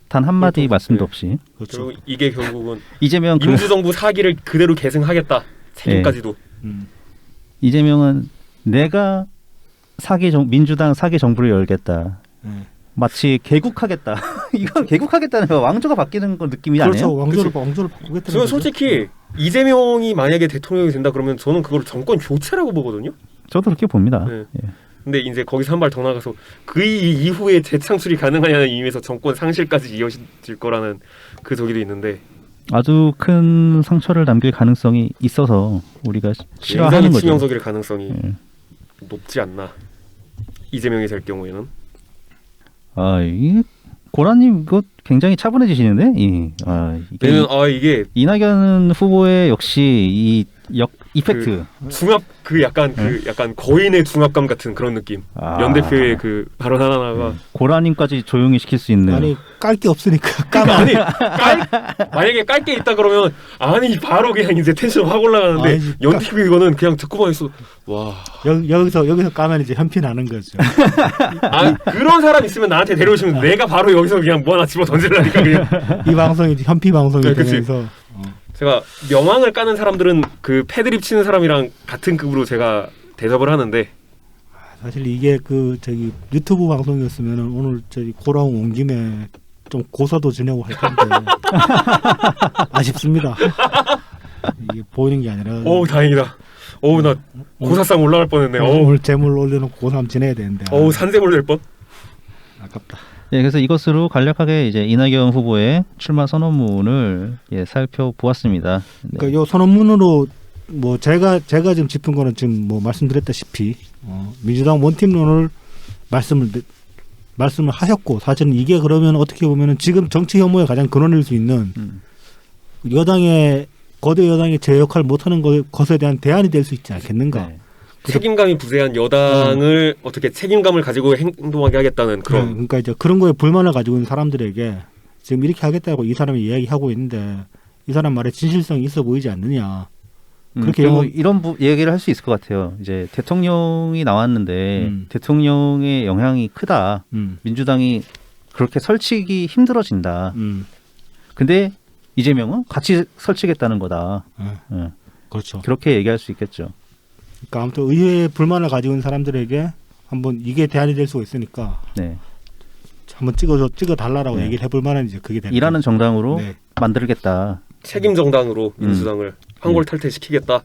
단 한마디 그렇죠. 말씀도 네. 없이 그렇죠. 그리고 이게 결국은 이재명 민주정부 사기를 그대로 계승하겠다. 책임까지도. 이재명은 내가 민주당 사기 정부를 열겠다. 네. 마치 개국하겠다. 이건 개국하겠다는 거 왕조가 바뀌는 거 느낌이 그렇죠. 아니에요? 왕조를 바꾸겠다는 저는 거죠. 솔직히 이재명이 만약에 대통령이 된다 그러면 저는 그걸 정권 교체라고 보거든요. 저도 그렇게 봅니다. 네. 예. 근데 이제 거기서 한 발 더 나가서 그 이후에 재창출이 가능하냐는 의미에서 정권 상실까지 이어질 거라는 그 저기도 있는데 아주 큰 상처를 남길 가능성이 있어서 우리가 싫어하는 굉장히 거죠. 치명적일 가능성이 예. 높지 않나. 이재명이 될 경우에는. 이 고라님 이거 굉장히 차분해지시는데, 이게 왜냐면 이게 이낙연 후보의 역시 이 이펙트. 중압 약간 약간 거인의 중압감 같은 그런 느낌. 연 대표의 그 발언 하나하나가 고라님까지 조용히 시킬 수 있는. 아니 깔 게 없으니까 까만. 만약에 깔 게 있다 그러면 바로 그냥 이제 텐션 확 올라가는데 아니, 연 대표 이거는 그냥 듣고만 있어. 와. 여기서 까면 이제 현피 나는 거죠. 그런 사람 있으면 나한테 데려오시면 내가 바로 여기서 그냥 뭐 하나 집어 던지려니까 그냥. 이 방송이 이제 현피 방송이 네, 그치. 되면서 제가 명왕을 까는 사람들은 그 패드립 치는 사람이랑 같은 급으로 제가 대접을 하는데 사실 이게 저기 유튜브 방송이었으면 오늘 저기 고라운 온 김에 좀 고사도 지내고 할 텐데 아쉽습니다. 이게 보이는 게 아니라. 오 다행이다. 나 고사상 올라갈 뻔했네. 오늘 재물 올려놓고 고사 한번 지내야 되는데. 산재물 될 뻔. 아깝다. 예, 그래서 이것으로 간략하게 이제 이낙연 후보의 출마 선언문을 살펴보았습니다. 네. 그러니까 요 선언문으로 뭐 제가 지금 짚은 거는 지금 뭐 말씀드렸다시피 민주당 원팀론을 말씀을 하셨고 사실은 이게 그러면 어떻게 보면은 지금 정치 혐오의 가장 근원일 수 있는 거대 여당의 제 역할을 못하는 것에 대한 대안이 될 수 있지 않겠는가. 네. 책임감이 부재한 여당을 어떻게 책임감을 가지고 행동하게 하겠다는 그런. 그러니까 이제 그런 거에 불만을 가지고 있는 사람들에게 지금 이렇게 하겠다고 이 사람이 이야기하고 있는데 이 사람 말에 진실성이 있어 보이지 않느냐. 그렇게 그리고 이런 얘기를 할 수 있을 것 같아요. 이제 대통령이 나왔는데 대통령의 영향이 크다. 민주당이 그렇게 설치기 힘들어진다. 근데 이재명은 같이 설치겠다는 거다. 네. 그렇죠. 그렇게 얘기할 수 있겠죠. 그러니까 아무튼 의회에 불만을 가지고 있는 사람들에게 한번 이게 대안이 될 수가 있으니까 네. 한번 찍어 달라라고 얘기를 해볼 만한 이제 그게 되는 일하는 정당으로 네. 만들겠다. 책임 정당으로 민주당을 황골탈퇴시키겠다.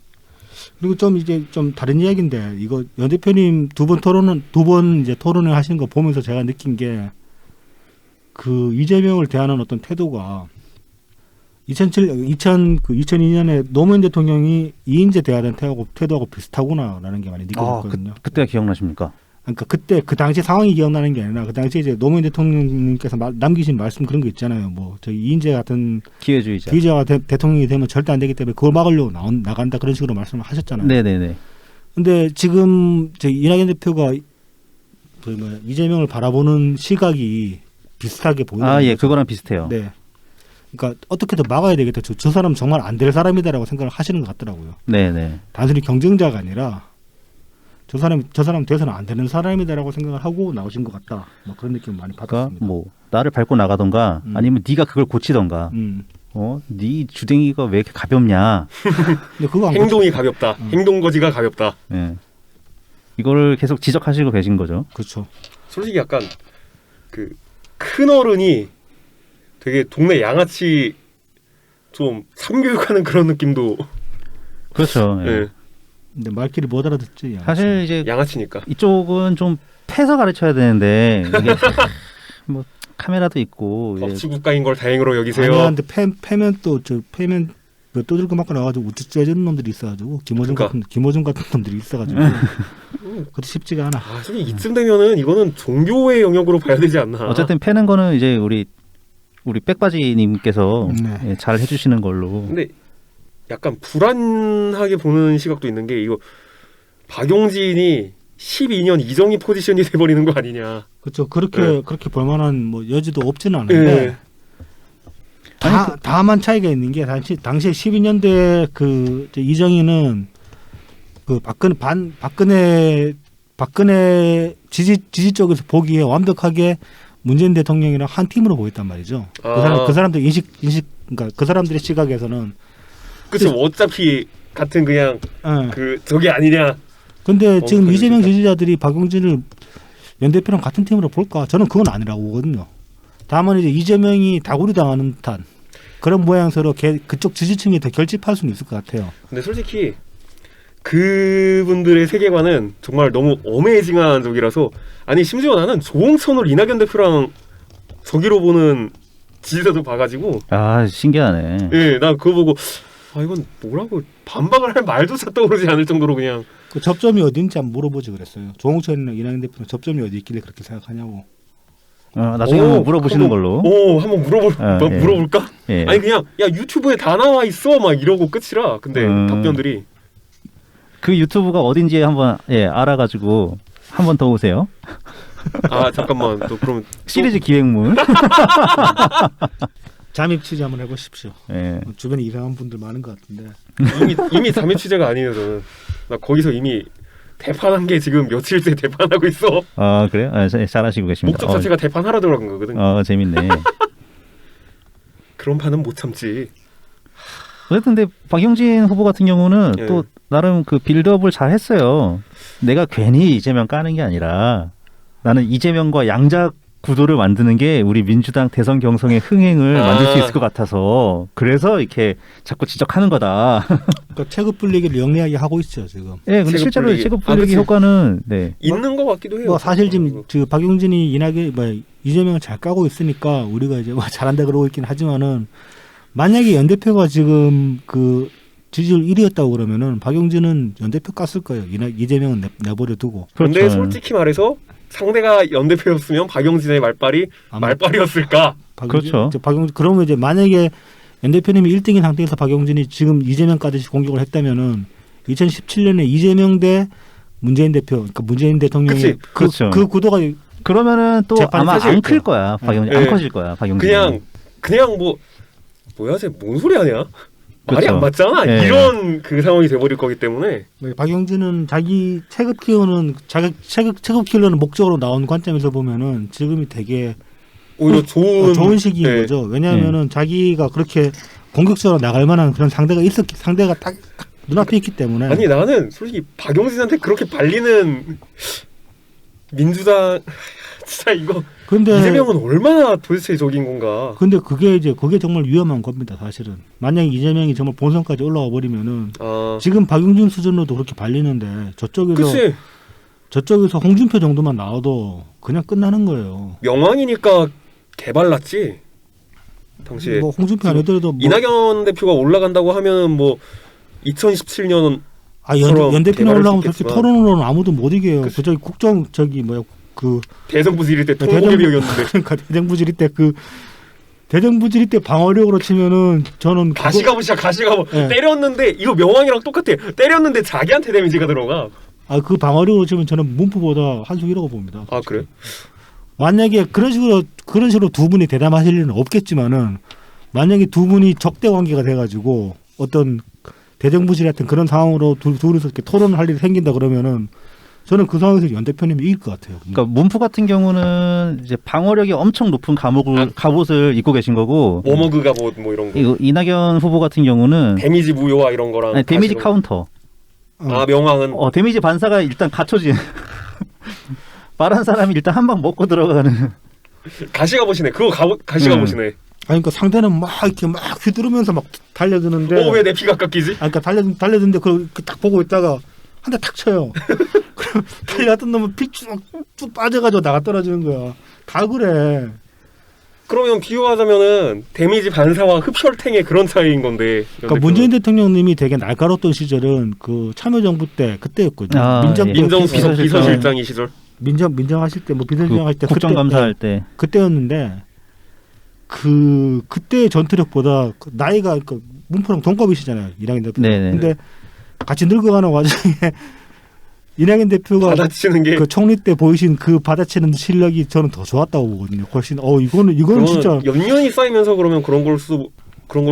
그리고 좀 이제 좀 다른 이야기인데 이거 연 대표님 두 번 이제 토론을 하시는 거 보면서 제가 느낀 게 그 이재명을 대하는 어떤 태도가 2002년에 노무현 대통령이 이인재 대하던 태도하고 비슷하구나라는 게 많이 느껴졌거든요. 그때가 기억나십니까? 그러니까 그때 그 당시 상황이 기억나는 게 아니라 그 당시에 이제 노무현 대통령님께서 남기신 말씀 그런 거 있잖아요. 뭐 저희 이인재 같은 기회주의자가 대통령이 되면 절대 안 되기 때문에 그걸 막으려고 나간다 그런 식으로 말씀을 하셨잖아요. 네네네. 근데 지금 저희 이낙연 대표가 이재명을 바라보는 시각이 비슷하게 보이는 예, 그거랑 비슷해요. 네. 그러니까 어떻게든 막아야 되겠다. 저 사람 정말 안 될 사람이다라고 생각을 하시는 것 같더라고요. 네네. 단순히 경쟁자가 아니라 저 사람 돼서는 안 되는 사람이다라고 생각을 하고 나오신 것 같다. 뭐 그런 느낌 많이 받았습니다. 그러니까 뭐 나를 밟고 나가던가 아니면 네가 그걸 고치던가. 네 주댕이가 왜 이렇게 가볍냐. 근데 그거 안 행동이 가볍다. 행동 거지가 가볍다. 네. 이거를 계속 지적하시고 계신 거죠. 그렇죠. 솔직히 약간 그 큰 어른이 되게 동네 양아치 좀 삼교육하는 그런 느낌도. 그렇죠. 예. 네. 근데 말귀를 못 알아듣지. 사실 이제 양아치니까. 이쪽은 좀 패서 가르쳐야 되는데 이게 뭐 카메라도 있고 법치 국가인 걸 다행으로 여기세요. 아니야, 근데 패면 몇 도들고 맞고 나가지고 우쭈 째주는 놈들이 있어가지고 김호중 같은 놈들이 있어가지고 그것도 쉽지가 않아. 솔직히 이쯤 되면은 이거는 종교의 영역으로 봐야 되지 않나. 어쨌든 패는 거는 이제 우리 백바지님께서 예, 잘 해주시는 걸로. 근데 약간 불안하게 보는 시각도 있는 게 이거 박용진이 12년 이정희 포지션이 돼버리는 거 아니냐. 그렇죠. 그렇게 볼만한 뭐 여지도 없지는 않은데. 다만 차이가 있는 게 당시에 12년대 그 이정희는 그 박근혜 지지 쪽에서 보기에 완벽하게 문재인 대통령이랑 한 팀으로 보였단 말이죠. 그 사람들 인식 그러니까 그 사람들의 시각에서는 그렇죠. 어차피 같은 그냥 그 저게 아니냐. 근데 지금 이재명 지지자들이 박용진을 연 대표랑 같은 팀으로 볼까? 저는 그건 아니라고 보거든요. 다만 이제 이재명이 다구리 당하는 듯한 그런 모양새로 그쪽 지지층이 더 결집할 수는 있을 것 같아요. 근데 솔직히 그분들의 세계관은 정말 너무 어메이징한 적이라서 아니 심지어 나는 조홍천을 이낙연 대표랑 저기로 보는 지지자도 봐가지고 신기하네. 예, 나 그거 보고 이건 뭐라고 반박을 할 말조차 떠오르지 않을 정도로 그냥 그 접점이 어딘지 한번 물어보지 그랬어요. 조홍천이랑 이낙연 대표는 접점이 어디 있길래 그렇게 생각하냐고. 나중에 한번 물어보시는 걸로. 한번 물어볼까? 예. 아니 그냥 야 유튜브에 다 나와 있어 막 이러고 끝이라. 근데 답변들이 그 유튜브가 어딘지 한번 알아가지고 한 번 더 오세요. 잠깐만 또 그럼 시리즈 기획문. 잠입 취재 한번 해보십시오. 예. 주변에 이상한 분들 많은 것 같은데. 이미 잠입 취재가 아니에요 저는. 나 거기서 이미 대판한 게 지금 며칠째 대판하고 있어. 그래요? 잘하시고 계십니다. 목적 자체가 대판하러 들어간 거거든. 재밌네. 그런 판은 못 참지. 어쨌든 근데 박용진 후보 같은 경우는 또 나름 그 빌드업을 잘 했어요. 내가 괜히 이재명 까는 게 아니라 나는 이재명과 양자 구도를 만드는 게 우리 민주당 대선 경선의 흥행을 만들 수 있을 것 같아서 그래서 이렇게 자꾸 지적하는 거다. 그러니까 체급 분리기를 영리하게 하고 있죠 지금. 네, 근데 실제로 체급 분리기 효과는 있는 것 같기도 해요. 사실 지금 박용진이 이재명을 잘 까고 있으니까 우리가 이제 잘한다 그러고 있긴 하지만은 만약에 연 대표가 지금 그 지지율 1위였다고 그러면은 박용진은 연 대표 깠을 거예요. 이재명은 내버려 두고. 그런데 솔직히 말해서 상대가 연 대표였으면 박용진의 말빨이었을까? 그렇죠. 그러면 이제 만약에 연 대표님이 1등인 상태에서 박용진이 지금 이재명 까듯이 공격을 했다면은 2017년에 이재명 대 문재인 대표, 그러니까 문재인 대통령의 그 구도가 그러면은 또 아마 안 클 거야. 박용진 안 커질 거야. 박용진. 그냥 뭐야 쟤 뭔 소리 하냐? 말이 안 맞잖아. 이런 그 상황이 돼버릴 거기 때문에 박용진은 자기 체급 키우는 목적으로 나온 관점에서 보면은 지금이 되게 오히려 좋은 시기인 거죠. 왜냐하면은 자기가 그렇게 공격적으로 나갈 만한 그런 상대가 딱 눈앞에 있기 때문에. 아니 나는 솔직히 박용진한테 그렇게 발리는 민주당 진짜 이거 근데 이재명은 얼마나 도대체 적인 건가? 근데 그게 정말 위험한 겁니다. 사실은 만약에 이재명이 정말 본선까지 올라와 버리면은 아, 지금 박용진 수준으로도 그렇게 발리는데 그치. 저쪽에서 홍준표 정도만 나와도 그냥 끝나는 거예요. 명왕이니까 개발났지. 당시에 뭐 홍준표 아니더라도 뭐 이낙연 대표가 올라간다고 하면 뭐 2017년 연 대표는 개발할 올라오면 수 솔직히 있겠지만. 토론으로는 아무도 못 이겨요. 그치. 그 저기 국정 저기 뭐야 그 대선부 질의 때 대정부- 통곡개비였는데 그러니까 대정부 질의 때 대정부 질의 때 방어력으로 치면은 저는 가시가부시야 가시가부 네. 때렸는데 이거 명왕이랑 똑같아. 때렸는데 자기한테 데미지가 들어가. 그 방어력으로 치면 저는 문프보다 한수위라고 봅니다. 아 그래? 만약에 그런 식으로 두 분이 대담하실 일은 없겠지만은 만약에 두 분이 적대 관계가 돼가지고 어떤 대정부질 같은 그런 상황으로 둘이서 이렇게 토론을 할 일이 생긴다 그러면은 저는 그 상황에서 연 대표님이 이길 것 같아요. 그러니까 문프 같은 경우는 이제 방어력이 엄청 높은 갑옷을 입고 계신 거고 워머그가 뭐 이런 거. 이낙연 후보 같은 경우는 데미지 무효화 이런 거랑 아니, 데미지 가시로- 카운터. 아 명왕은 데미지 반사가 일단 갖춰진. 말한 사람이 일단 한 방 먹고 들어가는. 가시가부시네. 그거 가시가부시네. 아니 그러니까 상대는 막 이렇게 막 휘두르면서 막 달려드는데 왜 내 피가 깎이지? 그러니까 달려드는데 그걸 딱 보고 있다가 한 대 탁 쳐요. 그럼 달려갔던 놈은 쭉 빠져가지고 나가 떨어지는 거야. 다 그래. 그러면 비유하자면은 데미지 반사와 흡혈탱의 그런 차이인 건데. 그러니까 문재인 대통령님이 되게 날카로웠던 시절은 그 참여정부 때 그때였거든요. 민정 비서실장. 비서실장이 시절. 민정하실 때 뭐 비서실장 할 때 국정감사할 때. 그때였는데 그때의 전투력보다 나이가 문프랑 동갑이시잖아요. 이낙연 대표. 네네. 근데 같이 늙어가는 와중에 이낙연 대표가 받아치는 게 그 총리 때 보이신 그 받아치는 실력이 저는 더 좋았다고 보거든요. 훨씬 이거는 진짜 연년이 쌓이면서 그러면 그런 걸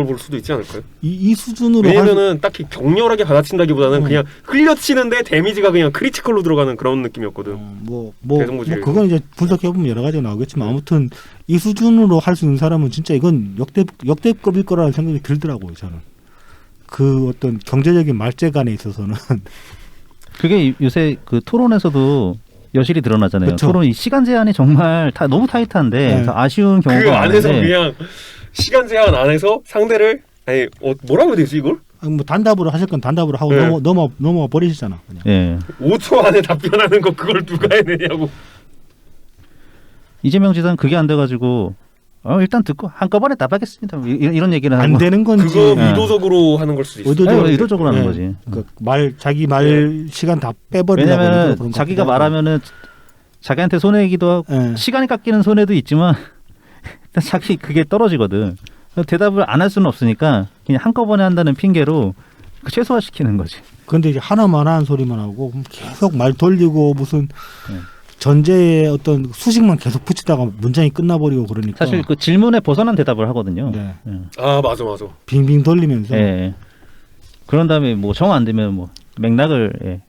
볼 수도 있지 않을까요? 이 수준으로 왜냐면은 딱히 격렬하게 받아친다기보다는 그냥 흘려치는데 데미지가 그냥 크리티컬로 들어가는 그런 느낌이었거든. 대정부질. 그건 이제 분석해 보면 여러 가지가 나오겠지만 아무튼 이 수준으로 할 수 있는 사람은 진짜 이건 역대급일 거라는 생각이 들더라고요. 저는 그 어떤 경제적인 말재간에 있어서는 그게 요새 그 토론에서도 여실히 드러나잖아요. 그쵸. 토론 이 시간 제한이 정말 너무 타이트한데 네. 그래서 아쉬운 경우가 그 안에서 많은데 그냥 시간 제한 안에서 상대를 뭐라고 해야 되지 이걸? 뭐 단답으로 하실 건 단답으로 하고 네. 넘어 버리시잖아. 그냥. 예. 5초 안에 답변하는 거 그걸 누가 해내냐고. 이재명 지사는 그게 안 돼가지고 일단 듣고 한꺼번에 답하겠습니다. 이런 얘기를 하고 안 되는 건지 그거 네. 의도적으로 하는 걸 수도 있어. 의도적으로 하는 네. 거지. 자기 말 시간 다 빼버리려고 왜냐면 그런 것 자기가 같기도 하고. 말하면은 자기한테 손해이기도 하고 예. 시간이 깎이는 손해도 있지만 일단 자기 그게 떨어지거든. 대답을 안 할 수는 없으니까 그냥 한꺼번에 한다는 핑계로 최소화시키는 거지. 근데 이제 하나만 하는 소리만 하고 계속 말 돌리고 무슨 네. 전제의 어떤 수식만 계속 붙이다가 문장이 끝나버리고 그러니까 사실 그 질문에 벗어난 대답을 하거든요. 네. 예. 아 맞아. 빙빙 돌리면서 예. 그런 다음에 뭐 정 안 되면 뭐 맥락을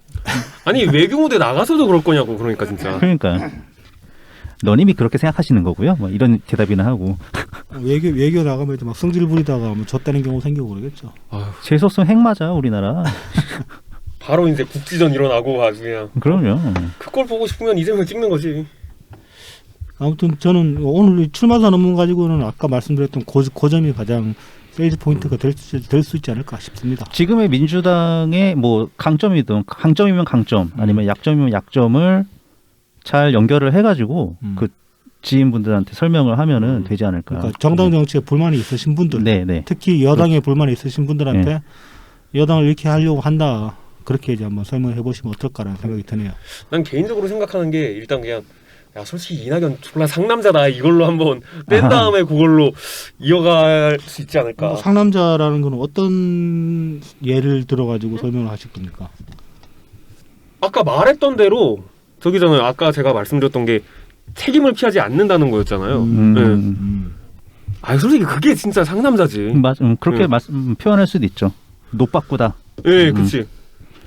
아니 외교무대 나가서도 그럴 거냐고 그러니까 진짜. 그러니까 너님이 그렇게 생각하시는 거고요. 뭐 이런 대답이나 하고 외교 나가면 이제 막 성질 부리다가 뭐 졌다는 경우 생기고 그러겠죠. 재소성 핵 맞아 우리나라. 바로 이제 국지전 일어나고 아주 그냥 그럼요. 그걸 보고 싶으면 이재명 찍는 거지. 아무튼 저는 오늘 출마 선언문 가지고는 아까 말씀드렸던 그 점이 가장 세일즈 포인트가 될 수 있지 않을까 싶습니다. 지금의 민주당의 뭐 강점이면 강점 아니면 약점이면 약점을 잘 연결을 해가지고 그 지인분들한테 설명을 하면은 되지 않을까. 그러니까 정당 정치에 불만이 있으신 분들, 네. 특히 여당에 불만이 있으신 분들한테 여당을 이렇게 하려고 한다. 그렇게 이제 한번 설명해 보시면 어떨까라는 생각이 드네요. 난 개인적으로 생각하는 게 일단 그냥 야 솔직히 이낙연 졸라 상남자다 이걸로 한번 뺀 다음에 그걸로 이어갈 수 있지 않을까. 뭐 상남자라는 건 어떤 예를 들어가지고 설명을 하실 겁니까? 아까 말했던 대로 저기잖아요. 아까 제가 말씀드렸던 게 책임을 피하지 않는다는 거였잖아요. 아 솔직히 그게 진짜 상남자지. 그렇게 표현할 수도 있죠. 노빠꾸다. 예, 그렇지.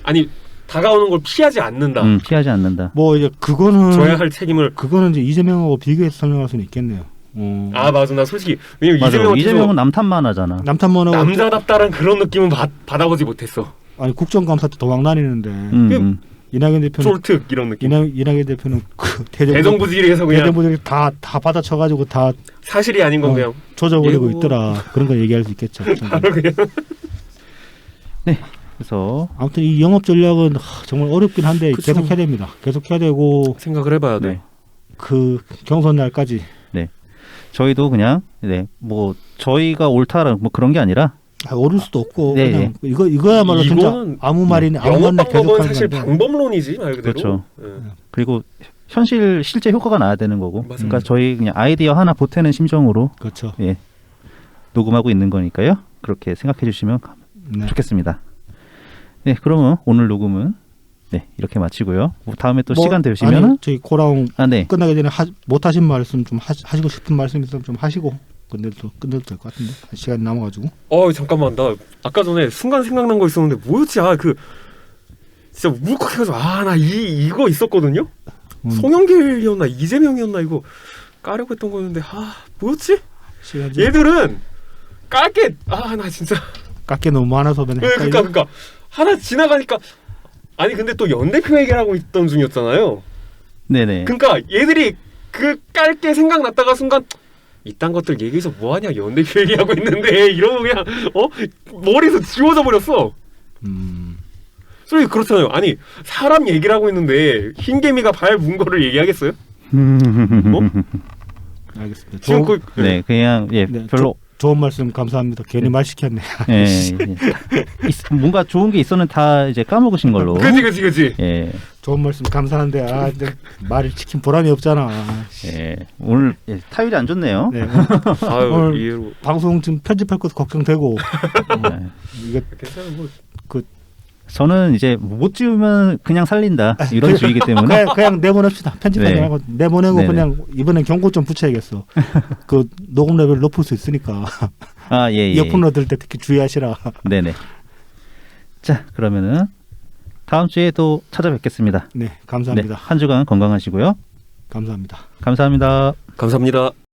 아니 다가오는 걸 피하지 않는다. 피하지 않는다. 뭐 이제 그거는 져야 할 책임을. 그거는 이제 이재명하고 비교해서 설명할 수는 있겠네요. 아 맞아. 나 솔직히 왜냐면 맞아. 이재명은 남탓만 하잖아. 남탓만 하고 남자답다란 그런 느낌은 받아보지 못했어. 아니 국정감사 때 도망 다니는데 이낙연 대표는 쫄특 이런 느낌. 이낙연 대표는 그 대정부질에서 그냥 대정부들이 다 받아쳐가지고 다 사실이 아닌 건 그냥 조져버리고 예고. 있더라. 그런 거 얘기할 수 있겠죠. 바로 그냥 그래서 아무튼 이 영업 전략은 정말 어렵긴 한데 그쵸. 계속 해야 됩니다. 계속 해야 되고 생각을 해봐야 돼. 네. 그 경선 날까지 저희도 그냥 뭐 저희가 옳다라는 뭐 그런 게 아니라 오를 수도 없고 네, 그냥 이거야말로 진짜 이거는 아무 말이나 아무 영업 말이나 계속 방법은 하는 사실 건데 방법론이지 말 그대로. 그렇죠. 예. 그리고 실제 효과가 나야 되는 거고. 맞아요. 그러니까 저희 그냥 아이디어 하나 보태는 심정으로 그렇죠. 녹음하고 있는 거니까요. 그렇게 생각해 주시면 네. 좋겠습니다. 네, 그러면 오늘 녹음은 이렇게 마치고요. 뭐 다음에 또 시간 되시면은 아니, 저희 코라운 네. 끝나기 전에 못 하신 말씀 좀 하시고 싶은 말씀 있으면 좀 하시고 끝내도 될 것 같은데 시간 남아가지고 잠깐만 나 아까 전에 순간 생각난 거 있었는데 뭐였지? 그 진짜 울컥해가지고 나 이거 있었거든요. 송영길이었나 이재명이었나 이거 까려고 했던 거였는데 뭐였지? 시간 좀 얘들은 깔게 나 진짜 깎게 너무 많아서 그냥 그러니까 하나 지나가니까 아니 근데 또 연대표 얘기를 하고 있던 중이었잖아요. 네네. 그러니까 얘들이 그 깔게 생각났다가 순간 이딴 것들 얘기해서 뭐하냐 연대표 얘기하고 있는데 이러고 그냥 머리에서 지워져 버렸어. 솔직히 그렇잖아요. 아니 사람 얘기를 하고 있는데 흰개미가 발 문 거를 얘기하겠어요? 알겠습니다. 지금 네, 그냥 별로 좋은 말씀 감사합니다. 괜히 말 시켰네. 뭔가 좋은 게 있었는 다 이제 까먹으신 걸로. 그지. 예. 좋은 말씀 감사한데 이제 말을 시킨 보람이 없잖아. 오늘 타율이 안 좋네요. 네. 아유 오늘 이해로 방송 지금 편집할 것도 걱정되고 이게 괜찮아 뭐 저는 이제 못 지우면 그냥 살린다 이런 주의이기 때문에 그냥 내보냅시다. 편집하지 네. 말고 내보내고 네네. 그냥 이번엔 경고 좀 붙여야겠어. 그 녹음 레벨 높을 수 있으니까 예. 이어폰으로 들을 때 특히 주의하시라. 네네. 자, 그러면은 다음 주에 또 찾아뵙겠습니다. 네, 감사합니다. 한 주간 건강하시고요. 감사합니다. 감사합니다. 감사합니다.